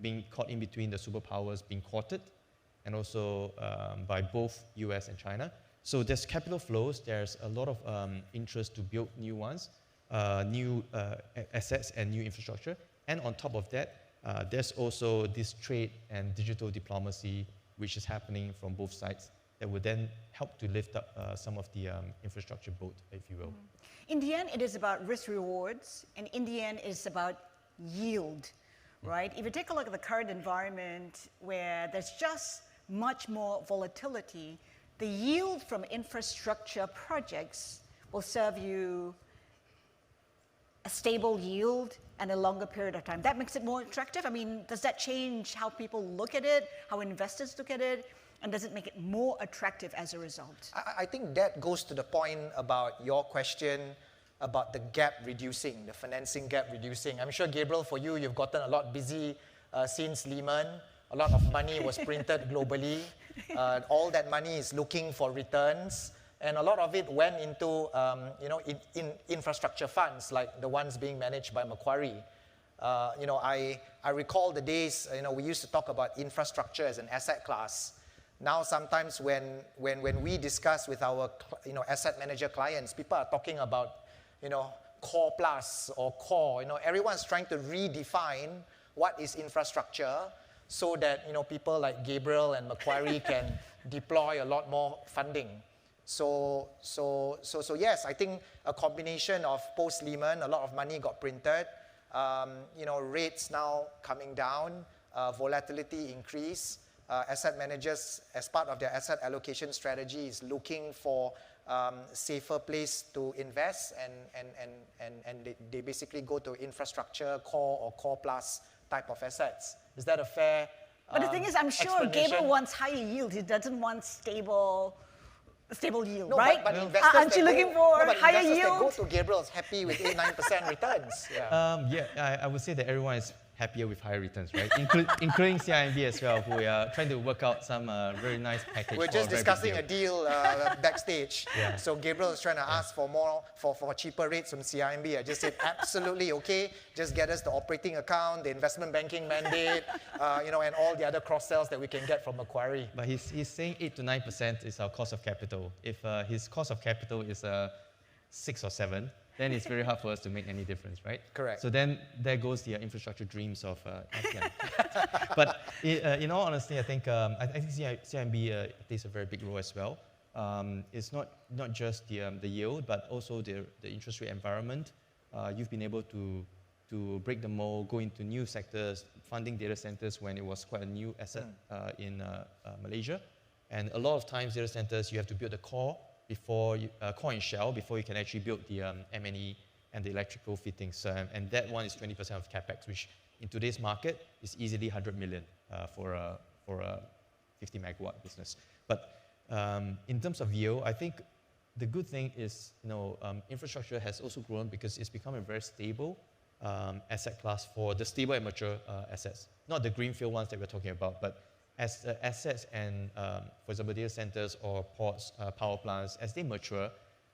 being caught in between the superpowers being courted, and also by both US and China. So there's capital flows, there's a lot of interest to build new ones, new assets and new infrastructure. And on top of that, there's also this trade and digital diplomacy which is happening from both sides that would then help to lift up some of the infrastructure boat, if you will. In the end, it is about risk rewards, and in the end, it's about yield, right? If you take a look at the current environment where there's just much more volatility, the yield from infrastructure projects will serve you a stable yield and a longer period of time. That makes it more attractive. I mean, does that change how people look at it, how investors look at it, and does it make it more attractive as a result? I think that goes to the point about your question about the gap reducing, the financing gap reducing. I'm sure, Gabriel, for you, you've gotten a lot busy since Lehman. A lot of money was printed globally. All that money is looking for returns. And a lot of it went into in infrastructure funds, like the ones being managed by Macquarie. I recall the days, we used to talk about infrastructure as an asset class. Now, sometimes when we discuss with our asset manager clients, people are talking about core plus or core. Everyone's trying to redefine what is infrastructure so that people like Gabriel and Macquarie can deploy a lot more funding. So yes, I think a combination of post-Lehman, a lot of money got printed, rates now coming down, volatility increase. Asset managers, as part of their asset allocation strategy, is looking for safer place to invest, and they basically go to infrastructure, core or core plus type of assets. Is that a fair But the thing is, I'm sure Gabriel wants higher yield. He doesn't want stable yield, no, right? But investors aren't you looking for higher yield? That go to Gabriel is happy with 8-9% returns. Yeah. I would say that everyone is happier with higher returns, right? Including CIMB as well, who are trying to work out some very nice package. We're just discussing a deal backstage. Yeah. So Gabriel is trying to ask for more, for cheaper rates from CIMB. I just said, absolutely okay. Just get us the operating account, the investment banking mandate, and all the other cross-sells that we can get from Macquarie. But he's saying 8 to 9% is our cost of capital. If his cost of capital is 6 or 7, then it's very hard for us to make any difference, right? Correct. So then there goes the infrastructure dreams of ASEAN. But in all honesty, I think CIMB plays a very big role as well. It's not just the yield, but also the interest rate environment. You've been able to break the mold, go into new sectors, funding data centers when it was quite a new asset in Malaysia. And a lot of times, data centers, you have to build the core core and shell before you can actually build the M&E and the electrical fittings. And that one is 20% of capex, which in today's market is easily 100 million for a 50 megawatt business. But in terms of yield, I think the good thing is infrastructure has also grown because it's become a very stable asset class for the stable and mature assets. Not the greenfield ones that we're talking about, but as assets and, for example, data centers or ports, power plants, as they mature,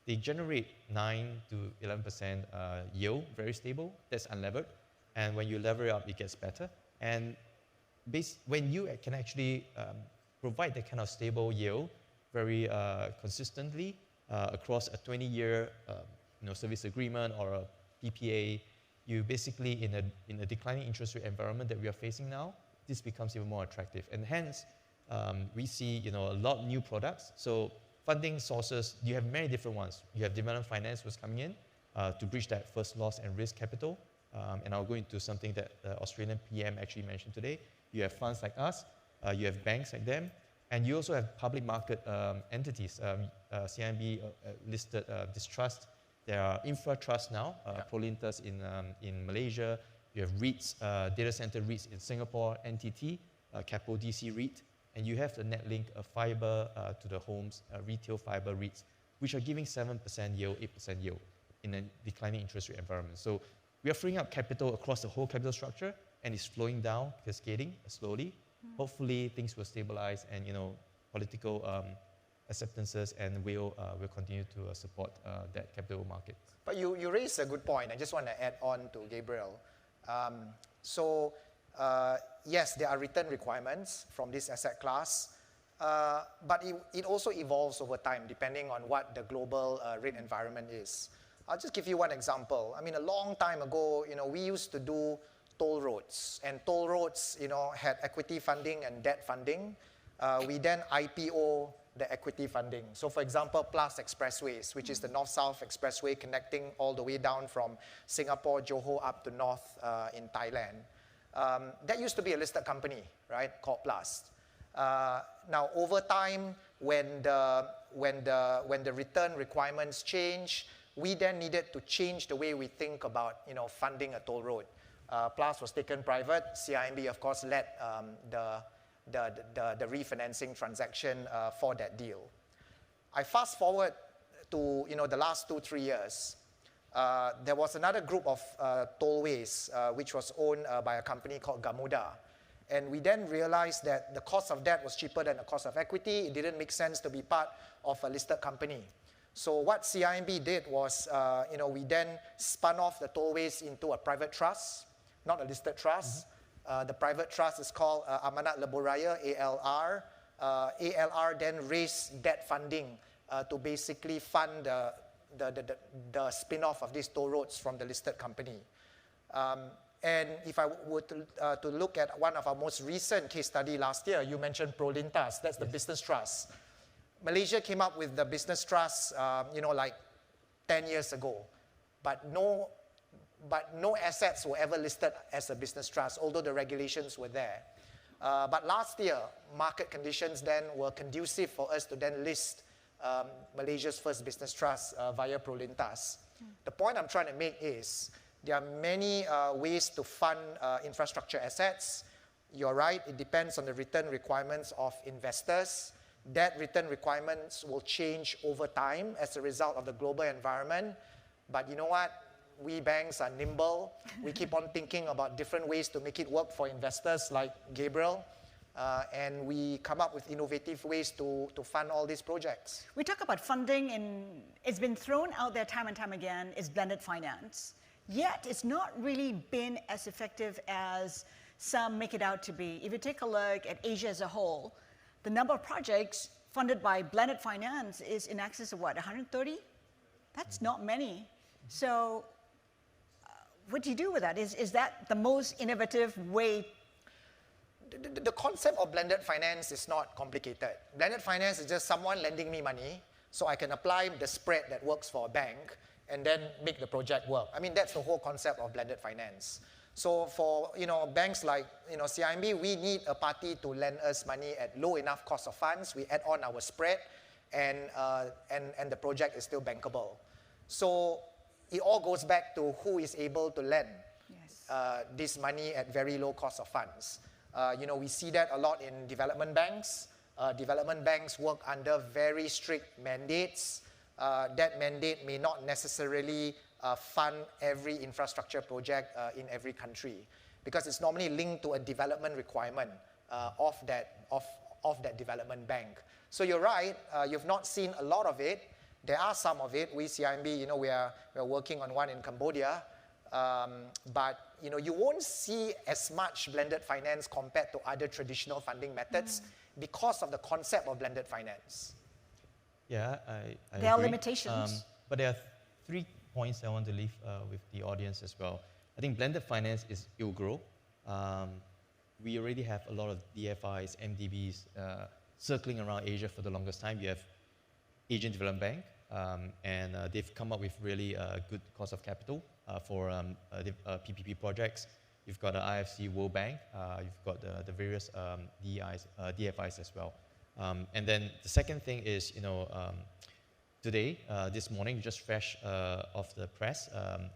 they generate 9 to 11% yield, very stable. That's unlevered. And when you lever it up, it gets better. And when you can actually provide that kind of stable yield very consistently across a 20-year service agreement or a PPA, you basically, in a declining interest rate environment that we are facing now, this becomes even more attractive. And hence, we see a lot of new products. So funding sources, you have many different ones. You have development finance was coming in to bridge that first loss and risk capital. And I'll go into something that the Australian PM actually mentioned today. You have funds like us, you have banks like them, and you also have public market entities, CIMB listed distrust. There are infra trusts now, Prolintas in Malaysia. You have REITs, data center REITs in Singapore, NTT, Capo DC REIT, and you have the NetLink, fiber to the homes, retail fiber REITs, which are giving 7% yield, 8% yield in a declining interest rate environment. So we are freeing up capital across the whole capital structure, and it's flowing down, cascading slowly. Hopefully, things will stabilize, and political acceptances and will continue to support that capital market. But you raised a good point. I just want to add on to Gabriel. Yes, there are return requirements from this asset class, but it also evolves over time depending on what the global rate environment is. I'll just give you one example. I mean, a long time ago, we used to do toll roads, and toll roads, had equity funding and debt funding. We then IPO the equity funding. So for example, Plus Expressways, which is the North-South Expressway connecting all the way down from Singapore, Johor up to North in Thailand. That used to be a listed company, right, called Plus. Now over time, when the return requirements change, we then needed to change the way we think about funding a toll road. Plus was taken private. CIMB, of course, led the refinancing transaction for that deal. I fast forward to the last 2-3 years. There was another group of tollways which was owned by a company called Gamuda. And we then realized that the cost of debt was cheaper than the cost of equity. It didn't make sense to be part of a listed company. So what CIMB did was, we then spun off the tollways into a private trust, not a listed trust. The private trust is called Amanat Lebuh Raya, ALR. ALR then raised debt funding to basically fund the spin-off of these toll roads from the listed company. And if I were to look at one of our most recent case study last year, you mentioned Prolintas, that's the business trust. Malaysia came up with the business trust, like 10 years ago, but no assets were ever listed as a business trust, although the regulations were there. But last year, market conditions then were conducive for us to then list Malaysia's first business trust via Prolintas. The point I'm trying to make is there are many ways to fund infrastructure assets. You're right, it depends on the return requirements of investors. That return requirements will change over time as a result of the global environment. But you know what? We banks are nimble. We keep on thinking about different ways to make it work for investors like Gabriel. And we come up with innovative ways to fund all these projects. We talk about funding, and it's been thrown out there time and time again, is blended finance. Yet, it's not really been as effective as some make it out to be. If you take a look at Asia as a whole, the number of projects funded by blended finance is in excess of what, 130? That's not many. So what do you do with that? Is that the most innovative way? The concept of blended finance is not complicated. Blended finance is just someone lending me money so I can apply the spread that works for a bank and then make the project work. I mean, that's the whole concept of blended finance. So for banks like CIMB, we need a party to lend us money at low enough cost of funds. We add on our spread, and the project is still bankable. So it all goes back to who is able to lend this money at very low cost of funds. We see that a lot in development banks. Development banks work under very strict mandates. That mandate may not necessarily fund every infrastructure project in every country, because it's normally linked to a development requirement of that development bank. So you're right, you've not seen a lot of it. There are some of it. We CIMB, we are working on one in Cambodia, but you won't see as much blended finance compared to other traditional funding methods because of the concept of blended finance. Yeah, I there agree. Are limitations. But there are 3 points I want to leave with the audience as well. I think blended finance will grow. We already have a lot of DFIs, MDBs circling around Asia for the longest time. You have Asian Development Bank, and they've come up with really good cost of capital for PPP projects. You've got the IFC World Bank, you've got the various DFIs as well. And then the second thing is, today, this morning, just fresh off the press,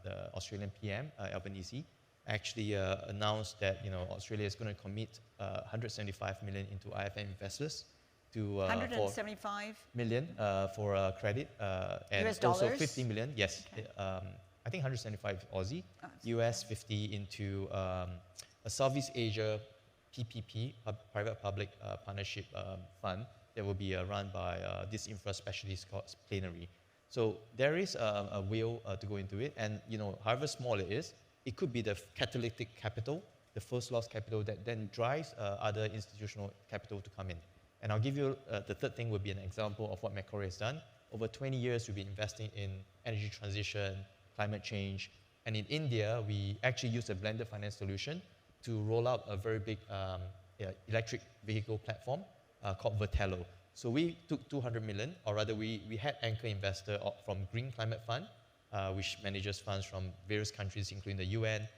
the Australian PM, Albanese, actually announced that Australia is going to commit 175 million into IFM investors to 175 million for credit and US also dollars? 50 million. Yes, Okay. I think 175 Aussie, Oh, US 50 into a Southeast Asia PPP, private-public partnership fund that will be run by this infra specialist called Plenary. So there is a will to go into it, and however small it is, it could be the catalytic capital, the first loss capital that then drives other institutional capital to come in. And I'll give you the third thing would be an example of what Macquarie has done. Over 20 years, we've been investing in energy transition, climate change, and in India, we actually used a blended finance solution to roll out a very big electric vehicle platform called Vertello. So we took 200 million, or rather we had anchor investor from Green Climate Fund, which manages funds from various countries, including the UN.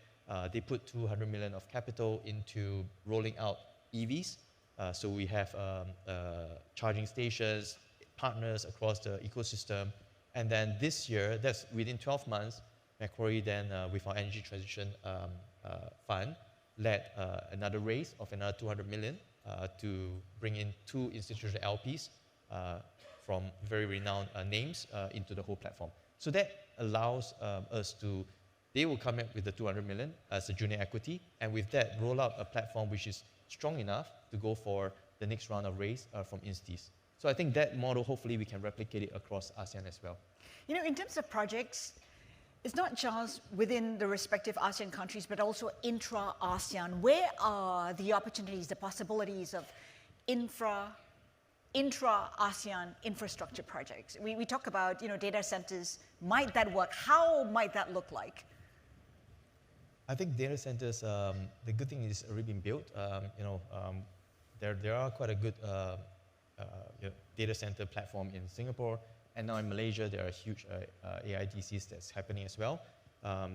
They put 200 million of capital into rolling out EVs. So we have charging stations, partners across the ecosystem. And then this year, that's within 12 months, Macquarie then, with our energy transition fund, led another raise of another 200 million to bring in 2 institutional LPs from very renowned names into the whole platform. So that allows us to, they will come in with the 200 million as a junior equity, and with that, roll out a platform which is strong enough to go for the next round of raise from instis. So I think that model, hopefully we can replicate it across ASEAN as well. In terms of projects, it's not just within the respective ASEAN countries, but also intra-ASEAN. Where are the opportunities, the possibilities of intra-ASEAN infrastructure projects? We talk about data centers. Might that work? How might that look like? I think data centers, the good thing is already been built. There are quite a good data center platform in Singapore, and now in Malaysia there are huge AIDCs that's happening as well.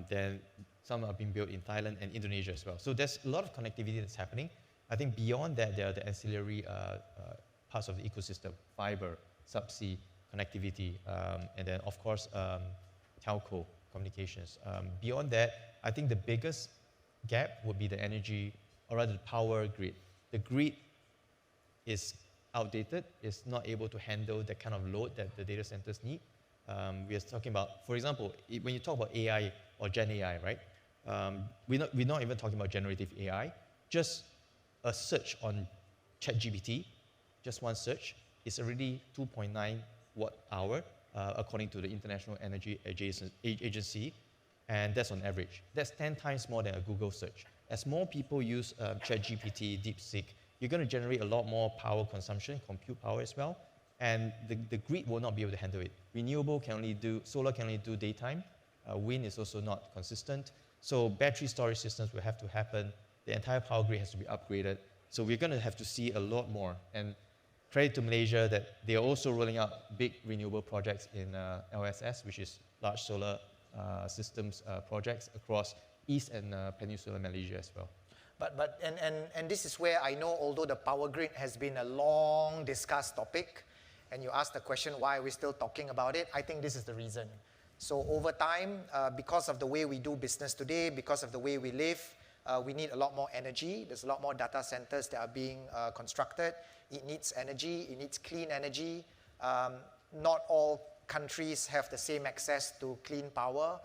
Then some are being built in Thailand and Indonesia as well. So there's a lot of connectivity that's happening. I think beyond that there are the ancillary parts of the ecosystem: fiber, subsea, connectivity, and then of course telco communications. Beyond that, I think the biggest gap would be the energy, or rather the power grid. The grid is outdated, it's not able to handle the kind of load that the data centers need. We are talking about, for example, when you talk about AI or Gen AI, right? We're not even talking about generative AI. Just a search on ChatGPT, just one search, is already 2.9 watt-hour, according to the International Energy Agency, and that's on average. That's 10 times more than a Google search. As more people use ChatGPT, DeepSeek, you're going to generate a lot more power consumption, compute power as well, and the grid will not be able to handle it. Renewable can only do, solar can only do daytime, wind is also not consistent, so battery storage systems will have to happen, the entire power grid has to be upgraded, so we're going to have to see a lot more. And credit to Malaysia that they are also rolling out big renewable projects in LSS, which is large solar systems projects across East and Peninsular Malaysia as well. And this is where I know, although the power grid has been a long discussed topic, and you asked the question, why are we still talking about it? I think this is the reason. So over time, because of the way we do business today, because of the way we live, we need a lot more energy. There's a lot more data centers that are being constructed. It needs energy, it needs clean energy. Not all countries have the same access to clean power.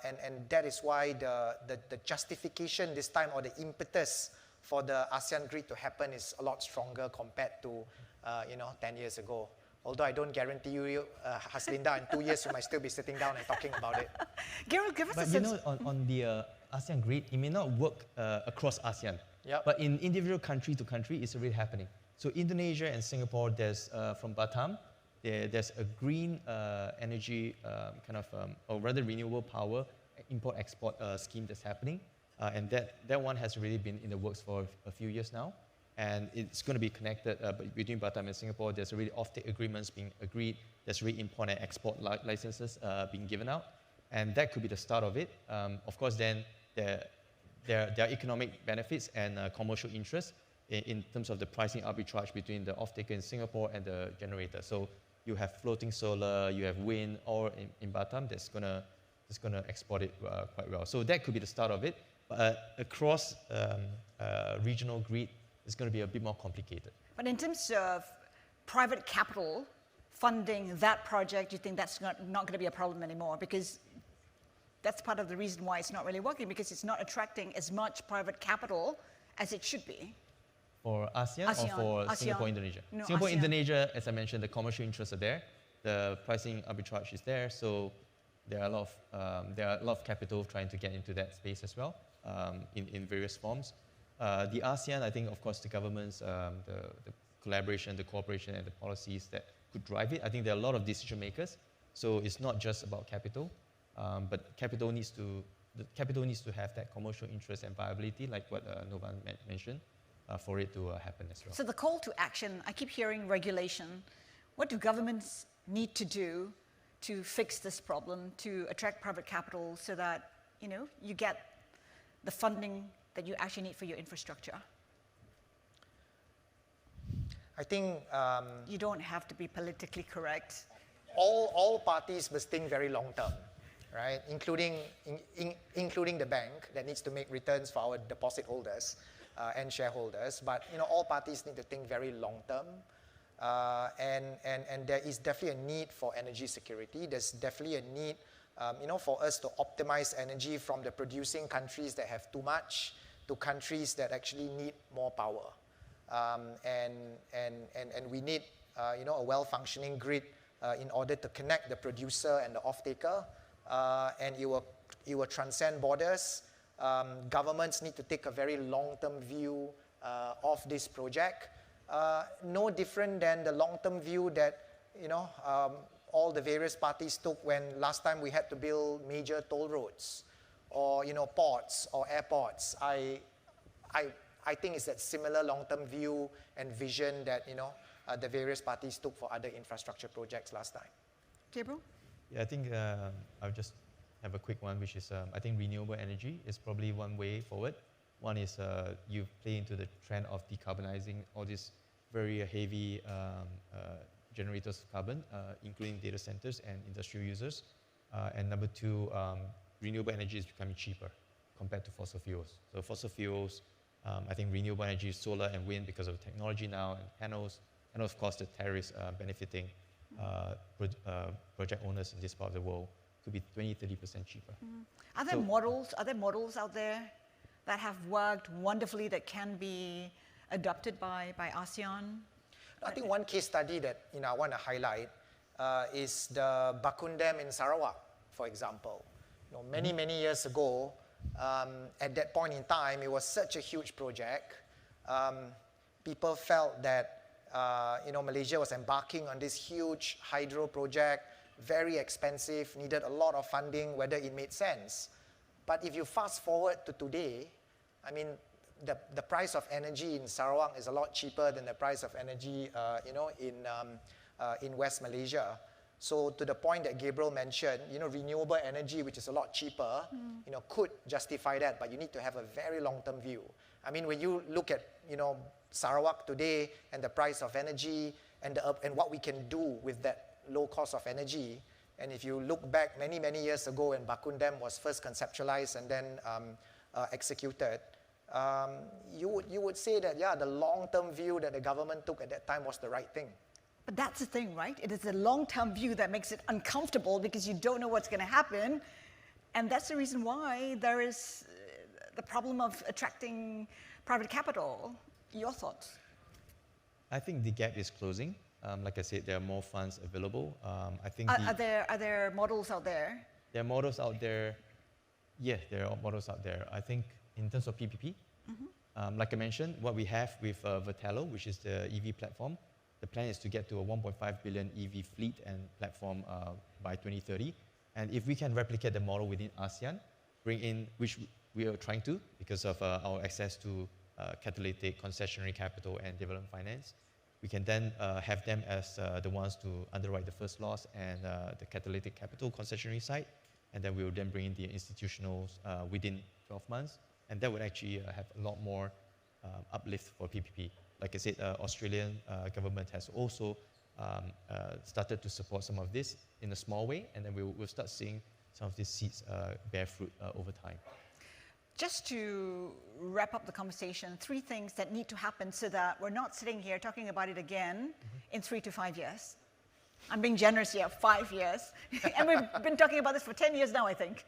And that is why the justification this time, or the impetus for the ASEAN grid to happen, is a lot stronger compared to 10 years ago. Although I don't guarantee you, Haslinda, in 2 years you might still be sitting down and talking about it. Gary, give us a But sense. on the ASEAN grid, it may not work across ASEAN. Yep. But in individual country to country, it's already happening. So Indonesia and Singapore, there's from Batam, there's a green energy or rather renewable power import-export scheme that's happening. And that one has really been in the works for a few years now. and it's going to be connected between Batam and Singapore. There's already offtake agreements being agreed. There's already import and export licenses being given out, and that could be the start of it. Of course, then there are economic benefits and commercial interests in terms of the pricing arbitrage between the offtaker in Singapore and the generator. So you have floating solar, you have wind, or in Batam that's gonna export it quite well. So that could be the start of it. But across regional grid, it's going to be a bit more complicated. But in terms of private capital funding that project, you think that's not going to be a problem anymore? Because that's part of the reason why it's not really working, because it's not attracting as much private capital as it should be. For ASEAN or for Singapore, Indonesia? No, Singapore, ASEAN. Indonesia, as I mentioned, the commercial interests are there. The pricing arbitrage is there. So there are a lot of capital trying to get into that space as well in various forms. The ASEAN, I think, of course, the governments, the collaboration, the cooperation, and the policies that could drive it. I think there are a lot of decision makers. So it's not just about capital, but capital needs to have that commercial interest and viability, like what Novan mentioned, for it to happen as well. So the call to action, I keep hearing regulation. What do governments need to do to fix this problem, to attract private capital so that, you know, you get the funding that you actually need for your infrastructure? I think you don't have to be politically correct. all parties must think very long term, right? Including the bank that needs to make returns for our deposit holders and shareholders. But all parties need to think very long term. And there is definitely a need for energy security. There's definitely a need, for us to optimize energy from the producing countries that have too much to countries that actually need more power. And we need, a well-functioning grid in order to connect the producer and the off-taker. And it will transcend borders. Governments need to take a very long-term view of this project. No different than the long-term view that all the various parties took when last time we had to build major toll roads or ports or airports. I think it's that similar long-term view and vision that the various parties took for other infrastructure projects last time. Gabriel? Yeah, I think I'll just have a quick one, which is I think renewable energy is probably one way forward. One is you play into the trend of decarbonizing all these very heavy generators of carbon, including data centers and industrial users. And number two, renewable energy is becoming cheaper compared to fossil fuels. So fossil fuels, I think renewable energy, solar and wind, because of technology now and panels, and of course the tariffs benefiting project owners in this part of the world could be 20-30% cheaper. Are there models out there that have worked wonderfully that can be adopted by ASEAN? I think one case study that I want to highlight is the Bakun Dam in Sarawak, for example. Many years ago, at that point in time, it was such a huge project. People felt that Malaysia was embarking on this huge hydro project, very expensive, needed a lot of funding, whether it made sense. But if you fast forward to today, I mean, the price of energy in Sarawak is a lot cheaper than the price of energy, in West Malaysia. So to the point that Gabriel mentioned, renewable energy, which is a lot cheaper, could justify that, but you need to have a very long-term view. I mean, when you look at, Sarawak today and the price of energy and what we can do with that low cost of energy, and if you look back many years ago when Bakun Dam was first conceptualized and then executed, you would say that, yeah, the long-term view that the government took at that time was the right thing. But that's the thing, right? It is the long-term view that makes it uncomfortable because you don't know what's going to happen. And that's the reason why there is the problem of attracting private capital. Your thoughts? I think the gap is closing. Like I said, there are more funds available. I think are there models out there? There are models out there. Yeah, there are models out there. I think in terms of PPP, like I mentioned, what we have with Vertello, which is the EV platform, the plan is to get to a 1.5 billion EV fleet and platform by 2030. And if we can replicate the model within ASEAN, bring in, which we are trying to, because of our access to catalytic, concessionary capital, and development finance. We can then have them as the ones to underwrite the first loss and the catalytic capital concessionary side. And then we will then bring in the institutionals within 12 months. And that would actually have a lot more uplift for PPP. Like I said, Australian government has also started to support some of this in a small way. And then we'll start seeing some of these seeds bear fruit over time. Just to wrap up the conversation, 3 things that need to happen so that we're not sitting here talking about it again in 3 to 5 years. I'm being generous here, 5 years. And we've been talking about this for 10 years now, I think.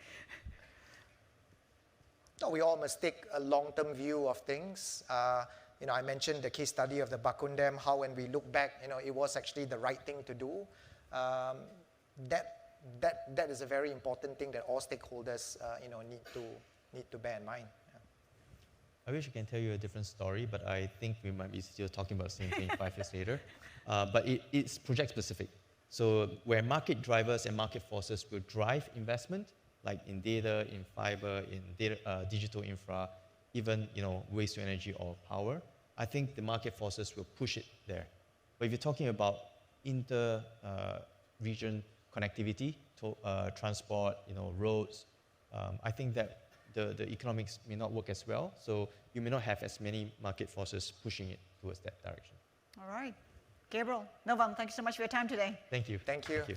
No, we all must take a long-term view of things. I mentioned the case study of the Bakundam, how when we look back, it was actually the right thing to do. That is a very important thing that all stakeholders, need to bear in mind. Yeah. I wish I can tell you a different story, but I think we might be still talking about the same thing 5 years later. But it's project specific. So where market drivers and market forces will drive investment, like in data, in fiber, in digital infra, even waste to energy or power, I think the market forces will push it there. But if you're talking about inter-region connectivity, transport, roads, I think that the economics may not work as well, so you may not have as many market forces pushing it towards that direction. All right. Gabriel, Novan, thank you so much for your time today. Thank you. Thank you. Thank you.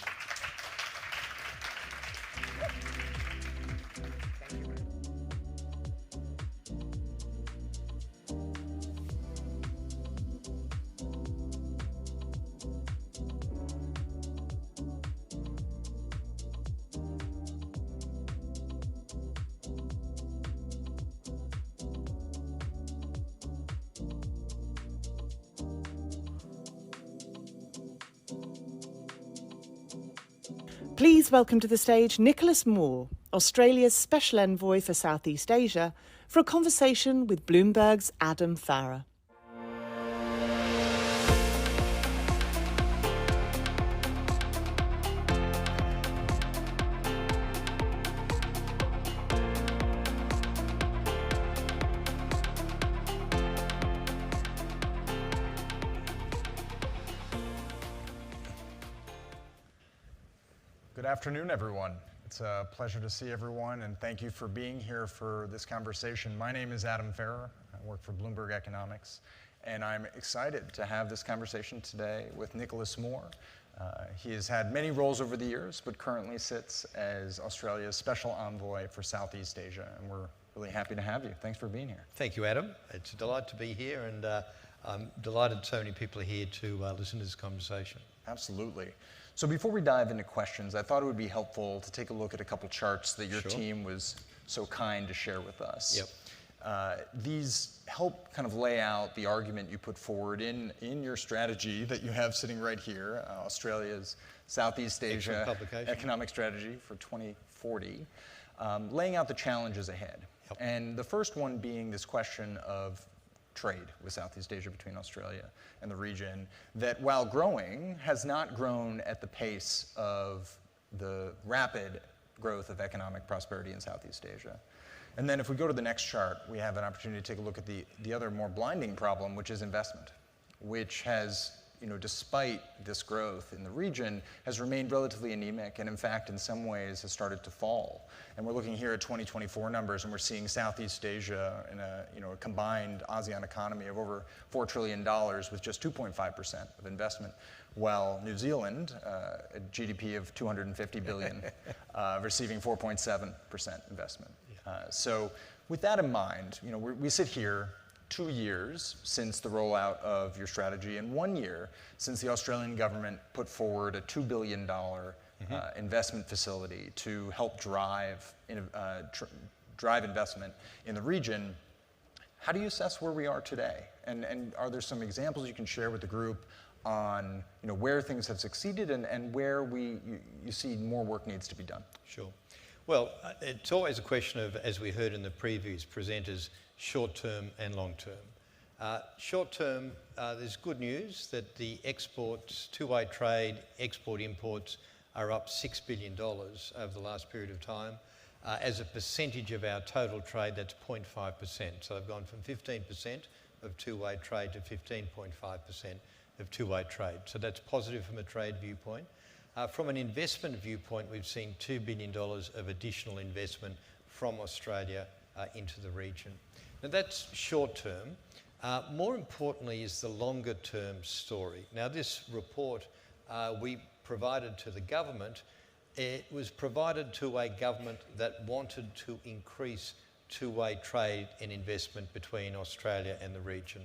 Please welcome to the stage Nicholas Moore, Australia's Special Envoy for Southeast Asia, for a conversation with Bloomberg's Adam Farah. Good afternoon, everyone. It's a pleasure to see everyone, and thank you for being here for this conversation. My name is Adam Farah. I work for Bloomberg Economics, and I'm excited to have this conversation today with Nicholas Moore. He has had many roles over the years, but currently sits as Australia's Special Envoy for Southeast Asia, and we're really happy to have you. Thanks for being here. Thank you, Adam. It's a delight to be here, and I'm delighted so many people are here to listen to this conversation. Absolutely. So before we dive into questions, I thought it would be helpful to take a look at a couple charts that your team was so kind to share with us. Yep. These help kind of lay out the argument you put forward in your strategy that you have sitting right here, Australia's Southeast Asia Economic Strategy for 2040, laying out the challenges ahead. Yep. And the first one being this question of trade with Southeast Asia between Australia and the region that, while growing, has not grown at the pace of the rapid growth of economic prosperity in Southeast Asia. And then if we go to the next chart, we have an opportunity to take a look at the other more blinding problem, which is investment, which has, despite this growth in the region, has remained relatively anemic and in fact in some ways has started to fall. And we're looking here at 2024 numbers, and we're seeing Southeast Asia in a combined Asean economy of over $4 trillion with just 2.5% of investment, while New Zealand, a GDP of $250 billion, receiving 4.7% investment. So with that in mind, we sit here 2 years since the rollout of your strategy and 1 year since the Australian government put forward a $2 billion investment facility to help drive investment in the region. How do you assess where we are today? And are there some examples you can share with the group on where things have succeeded and where you see more work needs to be done? Sure. Well, it's always a question of, as we heard in the previous presenters, short-term and long-term. Short-term, there's good news that the exports, two-way trade, export-imports are up $6 billion over the last period of time. As a percentage of our total trade, that's 0.5%. So they've gone from 15% of two-way trade to 15.5% of two-way trade. So that's positive from a trade viewpoint. From an investment viewpoint, we've seen $2 billion of additional investment from Australia into the region. Now that's short term. More importantly is the longer term story. Now this report we provided to the government, it was provided to a government that wanted to increase two-way trade and investment between Australia and the region.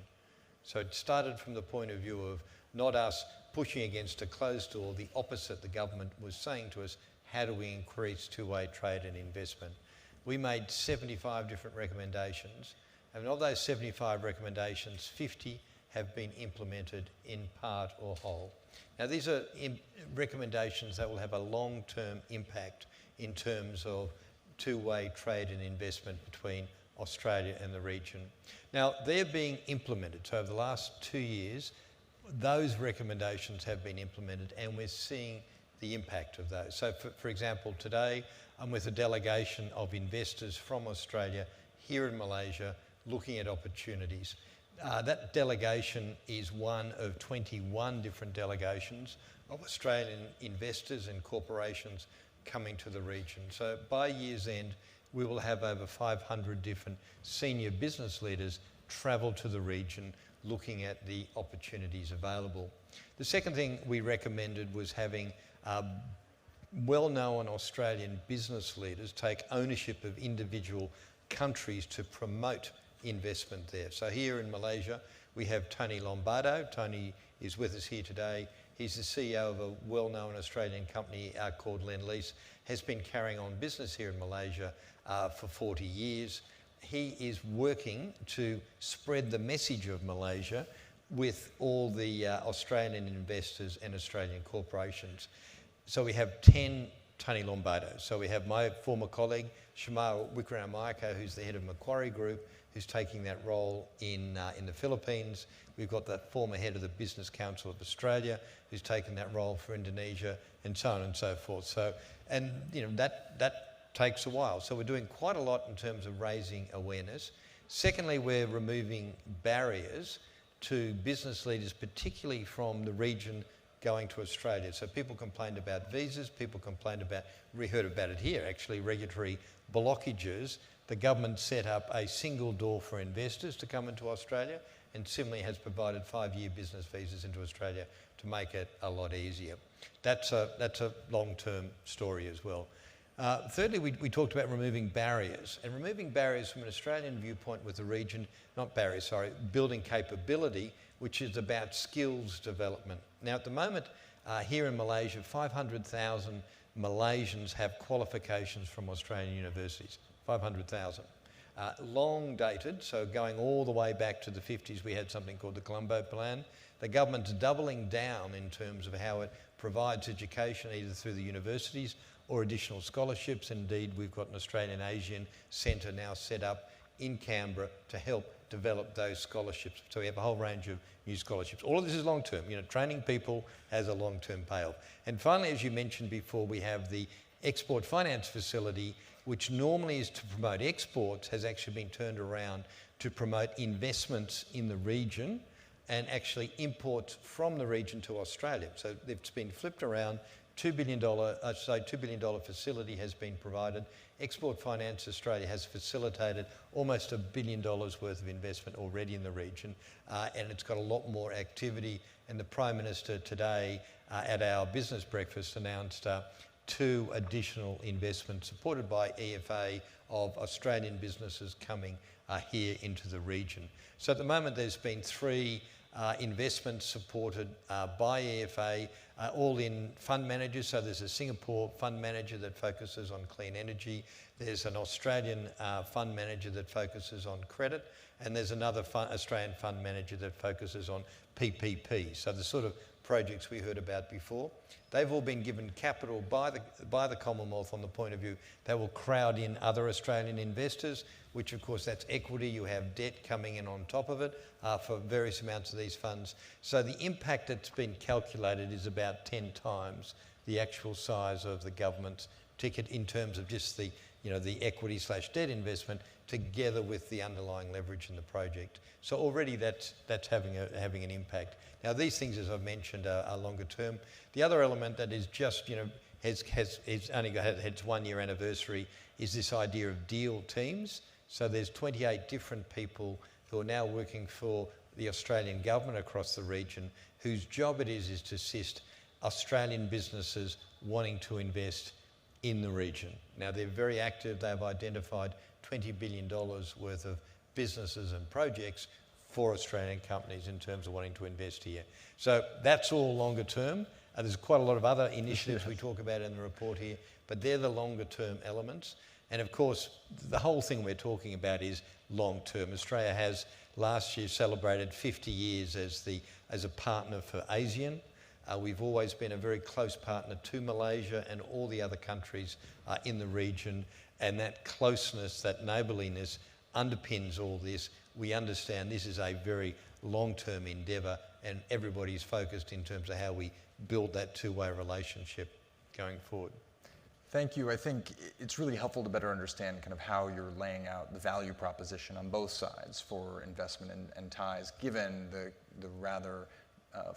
So it started from the point of view of not us pushing against a closed door, the opposite. The government was saying to us, how do we increase two-way trade and investment? We made 75 different recommendations, and of those 75 recommendations, 50 have been implemented in part or whole. Now these are recommendations that will have a long-term impact in terms of two-way trade and investment between Australia and the region. Now they're being implemented. So over the last 2 years, those recommendations have been implemented and we're seeing the impact of those. So for example, today I'm with a delegation of investors from Australia here in Malaysia looking at opportunities. That delegation is one of 21 different delegations of Australian investors and corporations coming to the region. So by year's end, we will have over 500 different senior business leaders travel to the region looking at the opportunities available. The second thing we recommended was having well-known Australian business leaders take ownership of individual countries to promote investment there. So here in Malaysia, we have Tony Lombardo. Tony is with us here today. He's the CEO of a well-known Australian company called Lendlease, has been carrying on business here in Malaysia for 40 years. He is working to spread the message of Malaysia with all the Australian investors and Australian corporations. So we have 10 Tony Lombardos. So we have my former colleague, Shamal Wikramayaka, who's the head of Macquarie Group, who's taking that role in the Philippines. We've got the former head of the Business Council of Australia, who's taken that role for Indonesia, and so on and so forth. So, and you know, that takes a while. So we're doing quite a lot in terms of raising awareness. Secondly, we're removing barriers to business leaders, particularly from the region going to Australia. So people complained about visas, people complained about, we heard about it here actually, regulatory blockages. The government set up a single door for investors to come into Australia and similarly has provided 5-year business visas into Australia to make it a lot easier. That's a long-term story as well. Thirdly, we talked about removing barriers, and removing barriers from an Australian viewpoint with the region, building capability, which is about skills development. Now at the moment, here in Malaysia, 500,000 Malaysians have qualifications from Australian universities, 500,000. Long dated, so going all the way back to the 50s, we had something called the Colombo Plan. The government's doubling down in terms of how it provides education either through the universities or additional scholarships. Indeed, we've got an Australian Asian Centre now set up in Canberra to help develop those scholarships. So we have a whole range of new scholarships. All of this is long term. You know, training people has a long term payoff. And finally, as you mentioned before, we have the export finance facility, which normally is to promote exports, has actually been turned around to promote investments in the region and actually imports from the region to Australia. So it's been flipped around. $2 billion facility has been provided. Export Finance Australia has facilitated almost $1 billion worth of investment already in the region, and it's got a lot more activity. And the Prime Minister today at our business breakfast announced 2 additional investments supported by EFA of Australian businesses coming here into the region. So at the moment there's been 3 investments supported by EFA, all in fund managers. So there's a Singapore fund manager that focuses on clean energy. There's an Australian fund manager that focuses on credit. And there's another Australian fund manager that focuses on PPP. So the sort of projects we heard about before. They've all been given capital by the Commonwealth on the point of view they will crowd in other Australian investors, which of course that's equity. You have debt coming in on top of it for various amounts of these funds. So the impact that's been calculated is about 10 times the actual size of the government's ticket in terms of just the the equity/debt investment together with the underlying leverage in the project. So already that's having an impact. Now these things, as I've mentioned, are longer term. The other element that is just has only had its 1 year anniversary is this idea of deal teams. So there's 28 different people who are now working for the Australian government across the region, whose job it is to assist Australian businesses wanting to invest in the region. Now they're very active. They've identified $20 billion worth of businesses and projects for Australian companies in terms of wanting to invest here. So that's all longer term. There's quite a lot of other initiatives we talk about in the report here, but they're the longer term elements. And of course, the whole thing we're talking about is long term. Australia has last year celebrated 50 years as a partner for Asean. We've always been a very close partner to Malaysia and all the other countries in the region. And that closeness, that neighbourliness underpins all this. We understand this is a very long-term endeavour and everybody's focused in terms of how we build that two-way relationship going forward. Thank you. I think it's really helpful to better understand kind of how you're laying out the value proposition on both sides for investment and ties, given the rather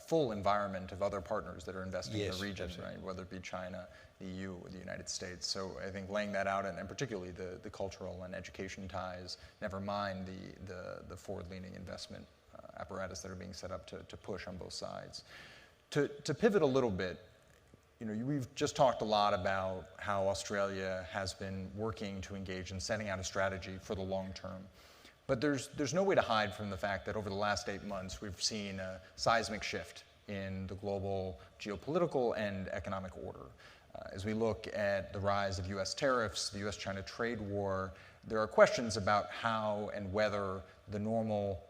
full environment of other partners that are investing in the region, absolutely. Right? Whether it be China, the EU, or the United States. So I think laying that out, and particularly the cultural and education ties, never mind the forward-leaning investment apparatus that are being set up to push on both sides. To pivot a little bit, we've just talked a lot about how Australia has been working to engage in setting out a strategy for the long term. But there's no way to hide from the fact that over the last 8 months, we've seen a seismic shift in the global geopolitical and economic order. As we look at the rise of US tariffs, the US-China trade war, there are questions about how and whether the normal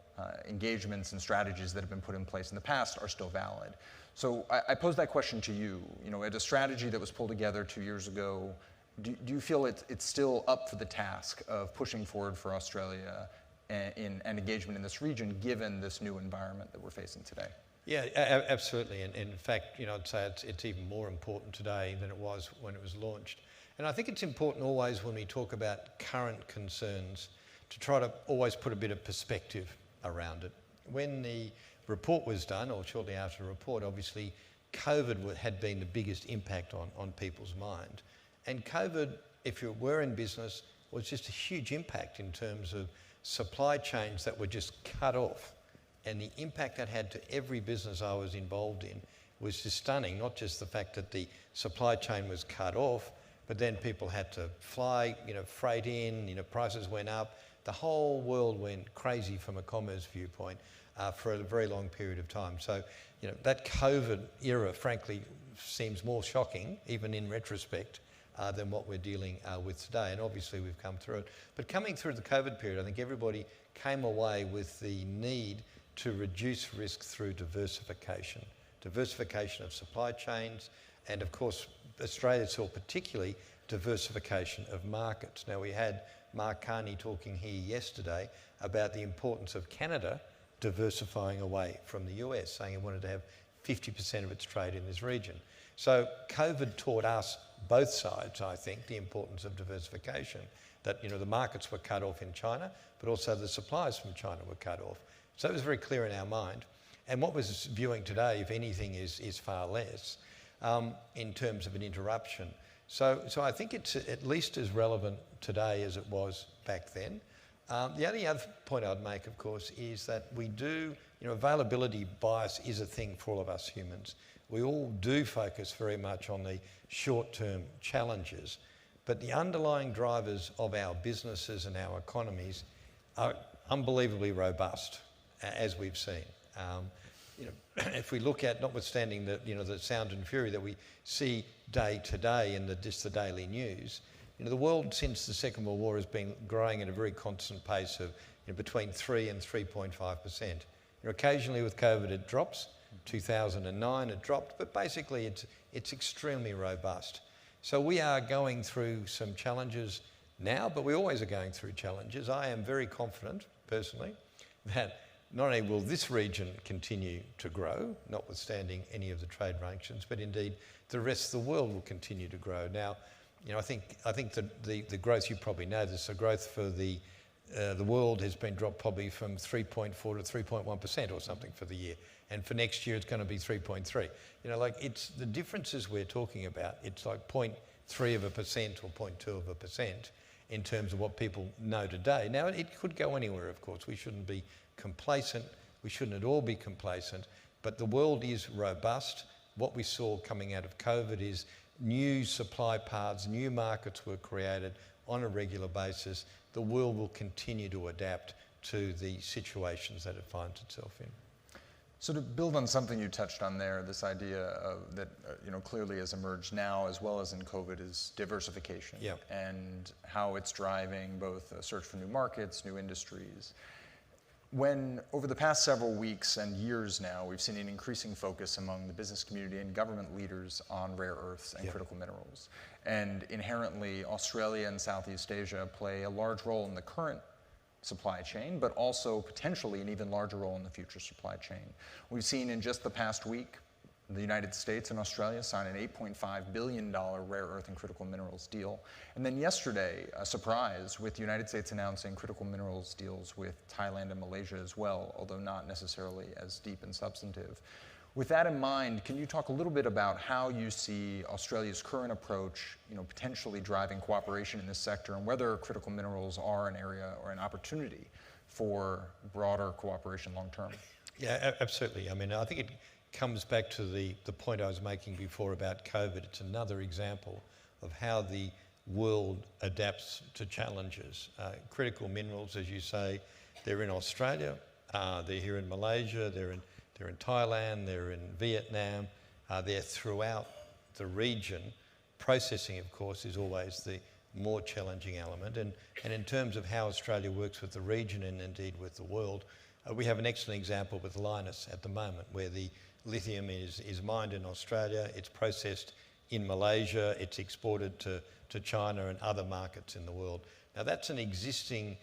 engagements and strategies that have been put in place in the past are still valid. So I pose that question to you. At a strategy that was pulled together 2 years ago, do you feel it's still up for the task of pushing forward for Australia and engagement in this region, given this new environment that we're facing today? Yeah, absolutely. And in fact, I'd say it's even more important today than it was when it was launched. And I think it's important always when we talk about current concerns to try to always put a bit of perspective around it. When the report was done, or shortly after the report, obviously COVID had been the biggest impact on people's mind. And COVID, if you were in business, was just a huge impact in terms of supply chains that were just cut off. And the impact that had to every business I was involved in was just stunning. Not just the fact that the supply chain was cut off, but then people had to fly, freight in, prices went up. The whole world went crazy from a commerce viewpoint for a very long period of time. So, that COVID era, frankly, seems more shocking, even in retrospect, than what we're dealing with today. And obviously we've come through it. But coming through the COVID period, I think everybody came away with the need to reduce risk through diversification of supply chains, and of course Australia saw particularly diversification of markets. Now we had Mark Carney talking here yesterday about the importance of Canada diversifying away from the US, saying it wanted to have 50% of its trade in this region. So COVID taught us, both sides, I think, the importance of diversification, that the markets were cut off in China, but also the supplies from China were cut off. So it was very clear in our mind. And what we're viewing today, if anything, is far less in terms of an interruption. So I think it's at least as relevant today as it was back then. The only other point I'd make, of course, is that we do, availability bias is a thing for all of us humans. We all do focus very much on the short-term challenges, but the underlying drivers of our businesses and our economies are unbelievably robust, as we've seen. If we look at, notwithstanding the sound and fury that we see day to day in just the daily news, the world since the Second World War has been growing at a very constant pace of between 3 and 3.5%. Occasionally with COVID it drops. 2009 it dropped, but basically it's extremely robust. So we are going through some challenges now, but we always are going through challenges. I am very confident, personally, that not only will this region continue to grow, notwithstanding any of the trade sanctions, but indeed the rest of the world will continue to grow. Now, You know, I think that the growth, you probably know this, the growth for the world has been dropped probably from 3.4 to 3.1% or something for the year. And for next year, it's going to be 3.3. You know, like it's the differences we're talking about. It's like 0.3% or 0.2% in terms of what people know today. Now, it could go anywhere, of course. We shouldn't be complacent. We shouldn't at all be complacent. But the world is robust. What we saw coming out of COVID is new supply paths, new markets were created on a regular basis. The world will continue to adapt to the situations that it finds itself in. So to build on something you touched on there, this idea of that clearly has emerged now as well as in COVID is diversification, yeah, and how it's driving both a search for new markets, new industries. When over the past several weeks and years now, we've seen an increasing focus among the business community and government leaders on rare earths and critical minerals. And inherently, Australia and Southeast Asia play a large role in the current supply chain, but also potentially an even larger role in the future supply chain. We've seen in just the past week, the United States and Australia signed an $8.5 billion rare earth and critical minerals deal. And then yesterday, a surprise with the United States announcing critical minerals deals with Thailand and Malaysia as well, although not necessarily as deep and substantive. With that in mind, can you talk a little bit about how you see Australia's current approach, potentially driving cooperation in this sector, and whether critical minerals are an area or an opportunity for broader cooperation long term? Yeah, absolutely. I mean, I think it comes back to the point I was making before about COVID. It's another example of how the world adapts to challenges. Critical minerals, as you say, they're in Australia, they're here in Malaysia, they're in Thailand, they're in Vietnam, they're throughout the region. Processing, of course, is always the more challenging element. And in terms of how Australia works with the region and indeed with the world, we have an excellent example with Lynas at the moment, where the lithium is mined in Australia, it's processed in Malaysia, it's exported to China and other markets in the world. Now that's an existing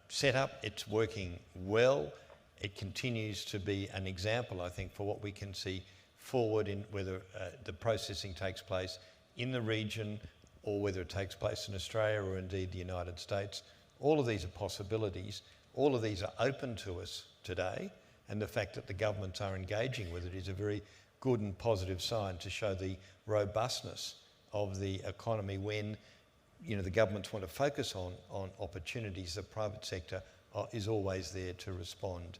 setup, it's working well. It continues to be an example, I think, for what we can see forward in whether the processing takes place in the region or whether it takes place in Australia or indeed the United States. All of these are possibilities. All of these are open to us today, and the fact that the governments are engaging with it is a very good and positive sign to show the robustness of the economy when the governments want to focus on opportunities. The private sector is always there to respond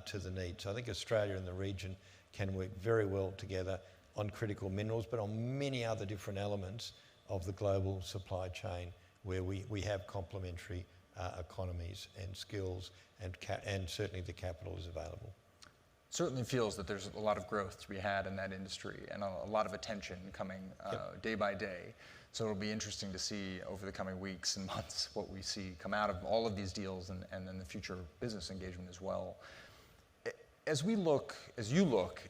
to the needs. So I think Australia and the region can work very well together on critical minerals, but on many other different elements of the global supply chain where we have complementary economies and skills, and certainly the capital is available. Certainly feels that there's a lot of growth to be had in that industry and a lot of attention coming day by day. So it'll be interesting to see over the coming weeks and months what we see come out of all of these deals and then the future business engagement as well. As you look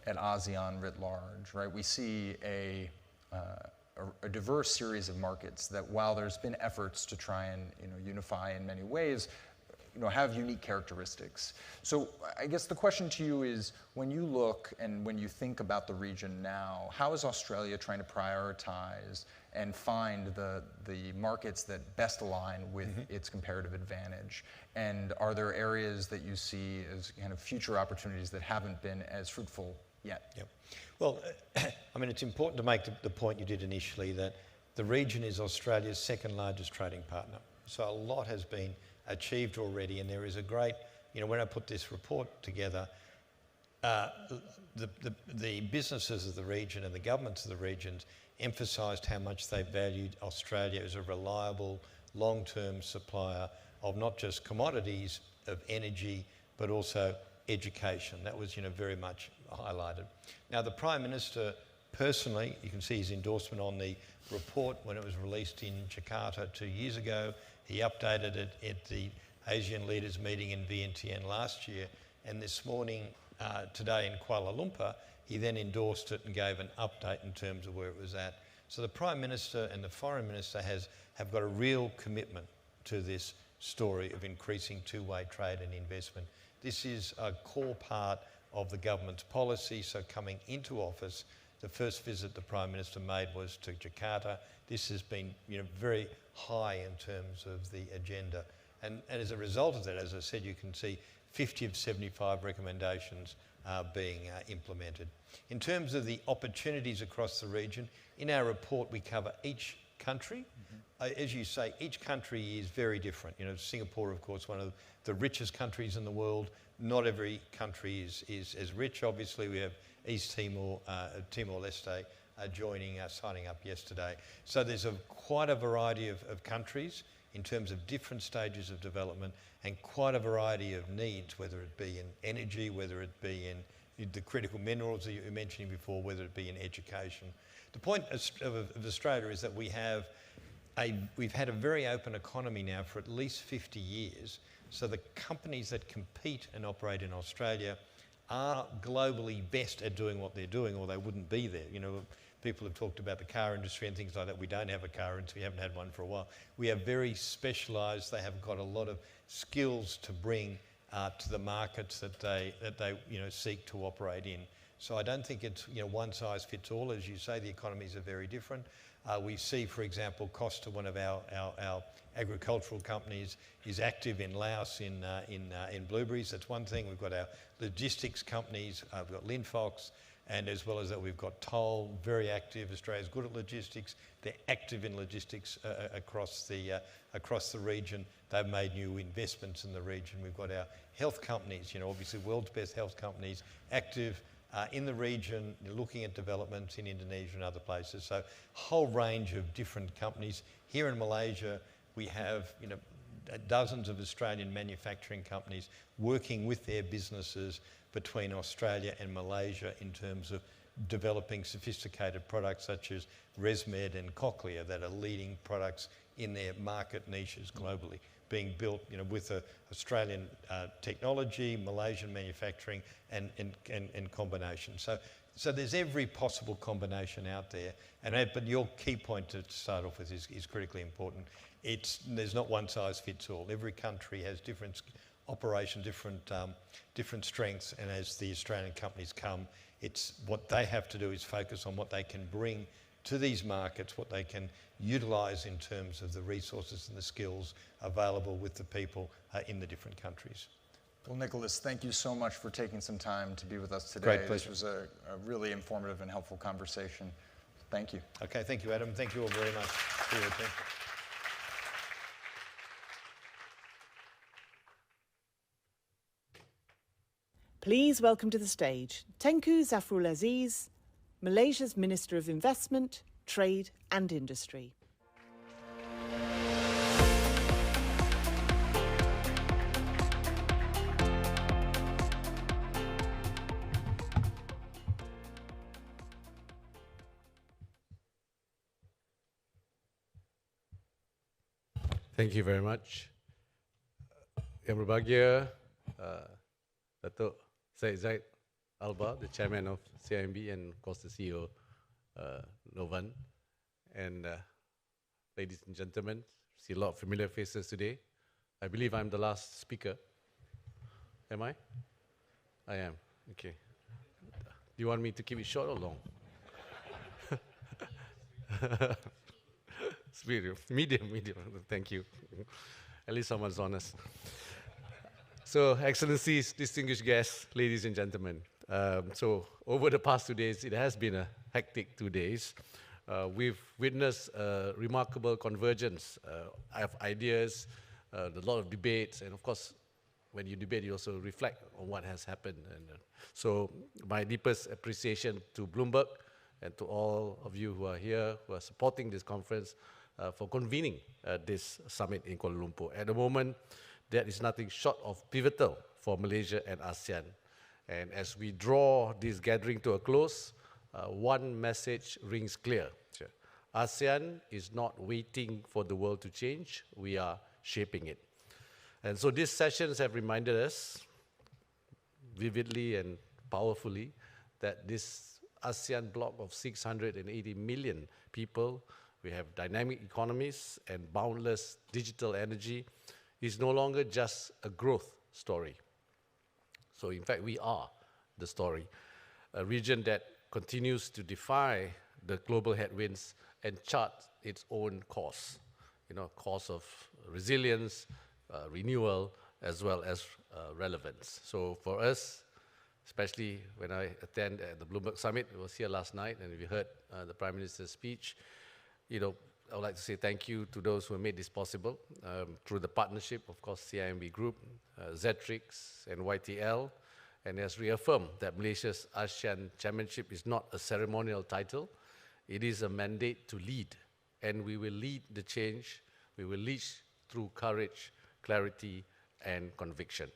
at ASEAN writ large, right, we see a diverse series of markets that, while there's been efforts to try and unify in many ways, have unique characteristics. So I guess the question to you is, when you look and when you think about the region now, how is Australia trying to prioritize and find the markets that best align with its comparative advantage? And are there areas that you see as kind of future opportunities that haven't been as fruitful yet? Yep. Well, I mean, it's important to make the point you did initially that the region is Australia's second largest trading partner. So a lot has been achieved already, and there is a great, when I put this report together, the businesses of the region and the governments of the regions emphasised how much they valued Australia as a reliable, long-term supplier of not just commodities, of energy, but also education. That was, very much highlighted. Now, the Prime Minister personally, you can see his endorsement on the report when it was released in Jakarta 2 years ago. He updated it at the Asian leaders meeting in Vientiane last year, and this morning, today in Kuala Lumpur, he then endorsed it and gave an update in terms of where it was at. So the Prime Minister and the Foreign Minister have got a real commitment to this story of increasing two-way trade and investment. This is a core part of the government's policy, so coming into office, The first visit the Prime Minister made was to Jakarta. This has been very high in terms of the agenda. And as a result of that, as I said, you can see 50 of 75 recommendations are being implemented. In terms of the opportunities across the region, in our report we cover each country. As you say, each country is very different. Singapore, of course, one of the richest countries in the world. Not every country is as rich. Obviously, we have East Timor, Timor-Leste signing up yesterday. So there's quite a variety of countries in terms of different stages of development and quite a variety of needs, whether it be in energy, whether it be in the critical minerals that you were mentioning before, whether it be in education. The point of Australia is that we've had a very open economy now for at least 50 years. So the companies that compete and operate in Australia are globally best at doing what they're doing, or they wouldn't be there. People have talked about the car industry and things like that. We don't have a car industry. We haven't had one for a while. We are very specialised. They have got a lot of skills to bring to the markets that they seek to operate in. So I don't think it's one size fits all. As you say, the economies are very different. We see, for example, Costa, one of our agricultural companies, is active in Laos in blueberries. That's one thing. We've got our logistics companies. We've got Linfox. And as well as that, we've got Toll, very active. Australia's good at logistics. They're active in logistics across the region. They've made new investments in the region. We've got our health companies, obviously world's best health companies, active in the region, looking at developments in Indonesia and other places. So a whole range of different companies. Here in Malaysia, we have dozens of Australian manufacturing companies working with their businesses between Australia and Malaysia in terms of developing sophisticated products such as ResMed and Cochlear that are leading products in their market niches globally, being built with Australian technology, Malaysian manufacturing and combination. So there's every possible combination out there. But your key point to start off with is critically important. There's not one size fits all. Every country has different operations, different strengths, and as the Australian companies come, what they have to do is focus on what they can bring to these markets, what they can utilise in terms of the resources and the skills available with the people in the different countries. Well, Nicholas, thank you so much for taking some time to be with us today. Great pleasure. This was a really informative and helpful conversation. Thank you. Okay, thank you, Adam. Thank you all very much for your attention. Please welcome to the stage Tengku Zafrul Aziz, Malaysia's Minister of Investment, Trade and Industry. Thank you very much. Yang berbahagia, Datuk Syed Zaid Alba, the Chairman of CIMB, and of course the CEO, Novan. And ladies and gentlemen, see a lot of familiar faces today. I believe I'm the last speaker. Am I? I am, okay. Do you want me to keep it short or long? Medium, thank you. At least someone's honest. So, Excellencies, distinguished guests, ladies and gentlemen. So, over the past 2 days, it has been a hectic 2 days. We've witnessed a remarkable convergence of ideas, a lot of debates, and of course, when you debate, you also reflect on what has happened. And so, my deepest appreciation to Bloomberg and to all of you who are here, who are supporting this conference, for convening this summit in Kuala Lumpur. At the moment, that is nothing short of pivotal for Malaysia and ASEAN. And as we draw this gathering to a close, one message rings clear. ASEAN is not waiting for the world to change, we are shaping it. And so these sessions have reminded us vividly and powerfully that this ASEAN bloc of 680 million people, we have dynamic economies and boundless digital energy, is no longer just a growth story. So in fact, we are the story. A region that continues to defy the global headwinds and chart its own course, course of resilience, renewal, as well as relevance. So for us, especially when I attend the Bloomberg Summit, I was here last night and we heard the Prime Minister's speech, I would like to say thank you to those who have made this possible through the partnership, of course, CIMB Group, Zetrix, and YTL, and has reaffirmed that Malaysia's ASEAN Chairmanship is not a ceremonial title. It is a mandate to lead, and we will lead the change. We will lead through courage, clarity, and conviction.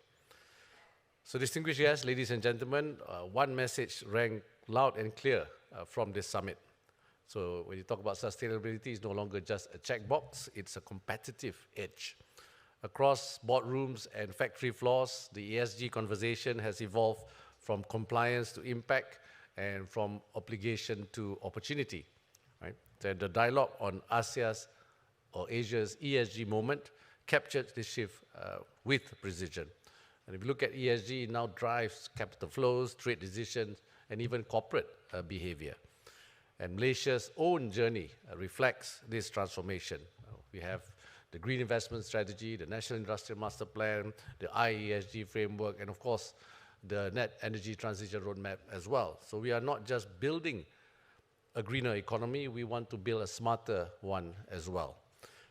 So distinguished guests, ladies and gentlemen, one message rang loud and clear from this summit. So when you talk about sustainability, it's no longer just a checkbox, it's a competitive edge. Across boardrooms and factory floors, the ESG conversation has evolved from compliance to impact and from obligation to opportunity. Right? The dialogue on Asia's ESG moment captured this shift with precision. And if you look at ESG, it now drives capital flows, trade decisions, and even corporate behavior. And Malaysia's own journey reflects this transformation. We have the Green Investment Strategy, the National Industrial Master Plan, the IESG framework, and of course, the Net Energy Transition Roadmap as well. So we are not just building a greener economy, we want to build a smarter one as well.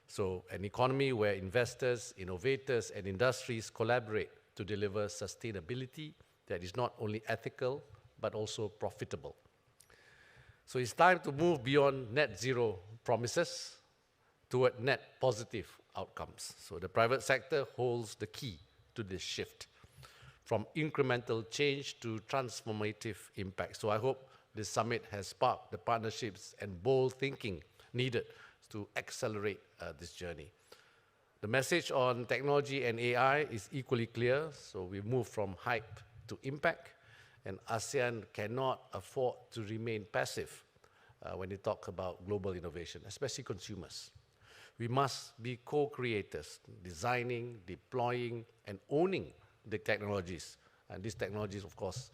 So an economy where investors, innovators, and industries collaborate to deliver sustainability that is not only ethical, but also profitable. So it's time to move beyond net zero promises toward net positive outcomes. So the private sector holds the key to this shift, from incremental change to transformative impact. So I hope this summit has sparked the partnerships and bold thinking needed to accelerate this journey. The message on technology and AI is equally clear. So we move from hype to impact, and ASEAN cannot afford to remain passive when they talk about global innovation, especially consumers. We must be co-creators, designing, deploying, and owning the technologies. And these technologies, of course,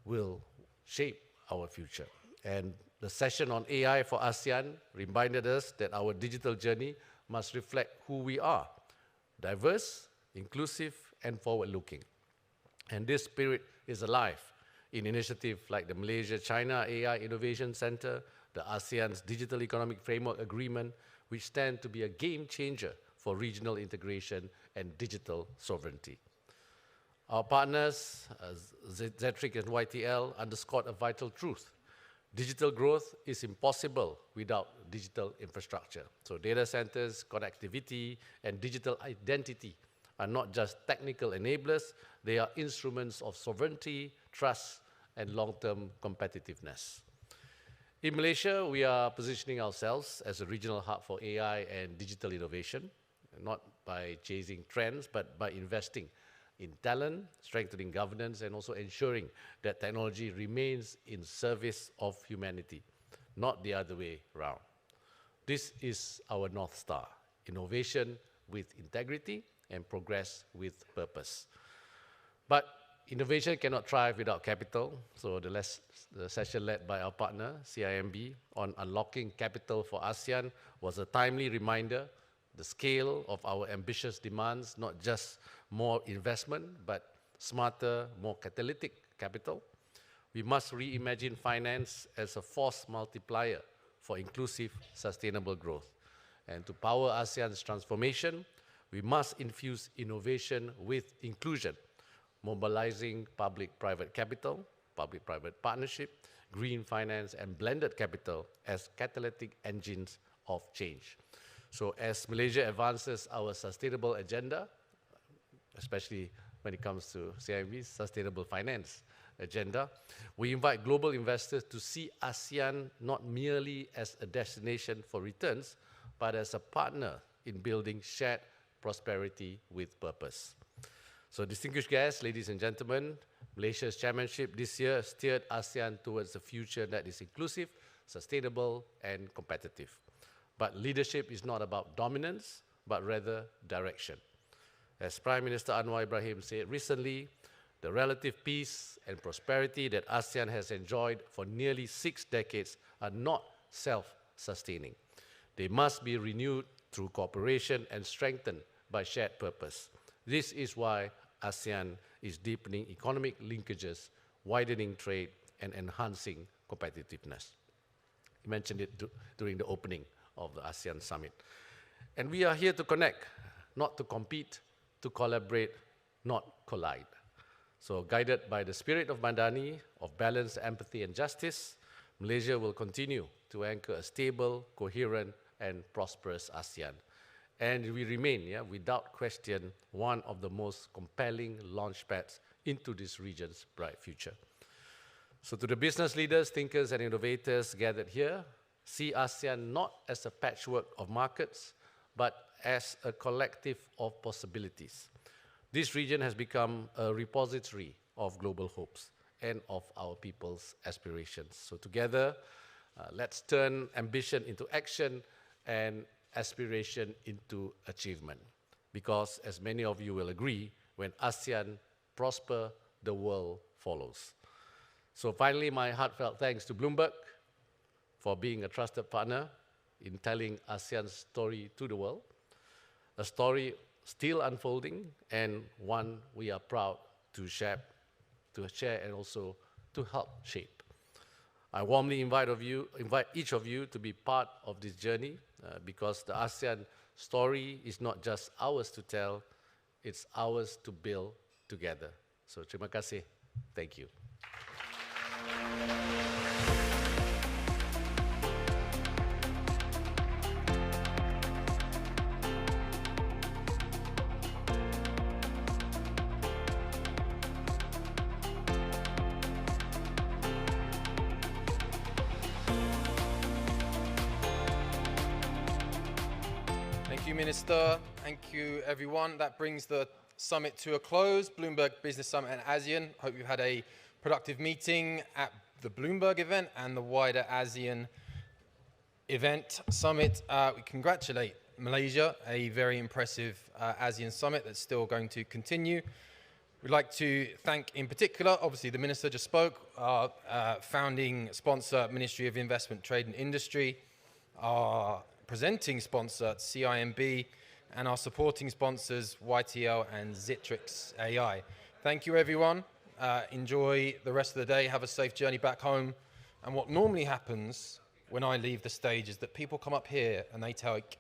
will shape our future. And the session on AI for ASEAN reminded us that our digital journey must reflect who we are: diverse, inclusive, and forward-looking. And this spirit is alive in initiatives like the Malaysia-China AI Innovation Center, the ASEAN's Digital Economic Framework Agreement, which stand to be a game changer for regional integration and digital sovereignty. Our partners, Zetrix and YTL, underscored a vital truth. Digital growth is impossible without digital infrastructure. So data centers, connectivity, and digital identity are not just technical enablers, they are instruments of sovereignty, trust, and long-term competitiveness. In Malaysia, we are positioning ourselves as a regional hub for AI and digital innovation, not by chasing trends, but by investing in talent, strengthening governance, and also ensuring that technology remains in service of humanity, not the other way around. This is our North Star: innovation with integrity and progress with purpose. But innovation cannot thrive without capital. So the session led by our partner, CIMB, on unlocking capital for ASEAN was a timely reminder. The scale of our ambitious demands, not just more investment, but smarter, more catalytic capital. We must reimagine finance as a force multiplier for inclusive, sustainable growth. And to power ASEAN's transformation, we must infuse innovation with inclusion, mobilizing public-private capital, public-private partnership, green finance, and blended capital as catalytic engines of change. So as Malaysia advances our sustainable agenda, especially when it comes to CIMB's sustainable finance agenda, we invite global investors to see ASEAN not merely as a destination for returns, but as a partner in building shared prosperity with purpose. So distinguished guests, ladies and gentlemen, Malaysia's chairmanship this year steered ASEAN towards a future that is inclusive, sustainable, and competitive. But leadership is not about dominance, but rather direction. As Prime Minister Anwar Ibrahim said recently, The relative peace and prosperity that ASEAN has enjoyed for nearly 6 decades are not self-sustaining. They must be renewed through cooperation and strengthened by shared purpose. This is why ASEAN is deepening economic linkages, widening trade, and enhancing competitiveness. You mentioned it during the opening of the ASEAN Summit. And we are here to connect, not to compete, to collaborate, not collide. So guided by the spirit of Madani, of balance, empathy, and justice, Malaysia will continue to anchor a stable, coherent, and prosperous ASEAN. And we remain, without question, one of the most compelling launchpads into this region's bright future. So to the business leaders, thinkers, and innovators gathered here, see ASEAN not as a patchwork of markets, but as a collective of possibilities. This region has become a repository of global hopes and of our people's aspirations. So together, let's turn ambition into action and aspiration into achievement. Because as many of you will agree, when ASEAN prosper, the world follows. So finally, my heartfelt thanks to Bloomberg for being a trusted partner in telling ASEAN's story to the world, a story still unfolding and one we are proud to share and also to help shape. I warmly invite each of you to be part of this journey because the ASEAN story is not just ours to tell, it's ours to build together. So terima kasih. Thank you. Thank you, Minister. Thank you, everyone. That brings the summit to a close. Bloomberg Business Summit and ASEAN. Hope you've had a productive meeting at the Bloomberg event and the wider ASEAN event summit. We congratulate Malaysia, a very impressive ASEAN summit that's still going to continue. We'd like to thank, in particular, obviously the Minister just spoke, our founding sponsor, Ministry of Investment, Trade and Industry, our presenting sponsor, CIMB, and our supporting sponsors, YTL and Zitrix AI. Thank you, everyone. Enjoy the rest of the day. Have a safe journey back home. And what normally happens when I leave the stage is that people come up here and they take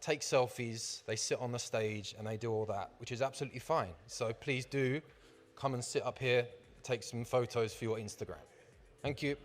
selfies, they sit on the stage, and they do all that, which is absolutely fine. So please do come and sit up here, take some photos for your Instagram. Thank you.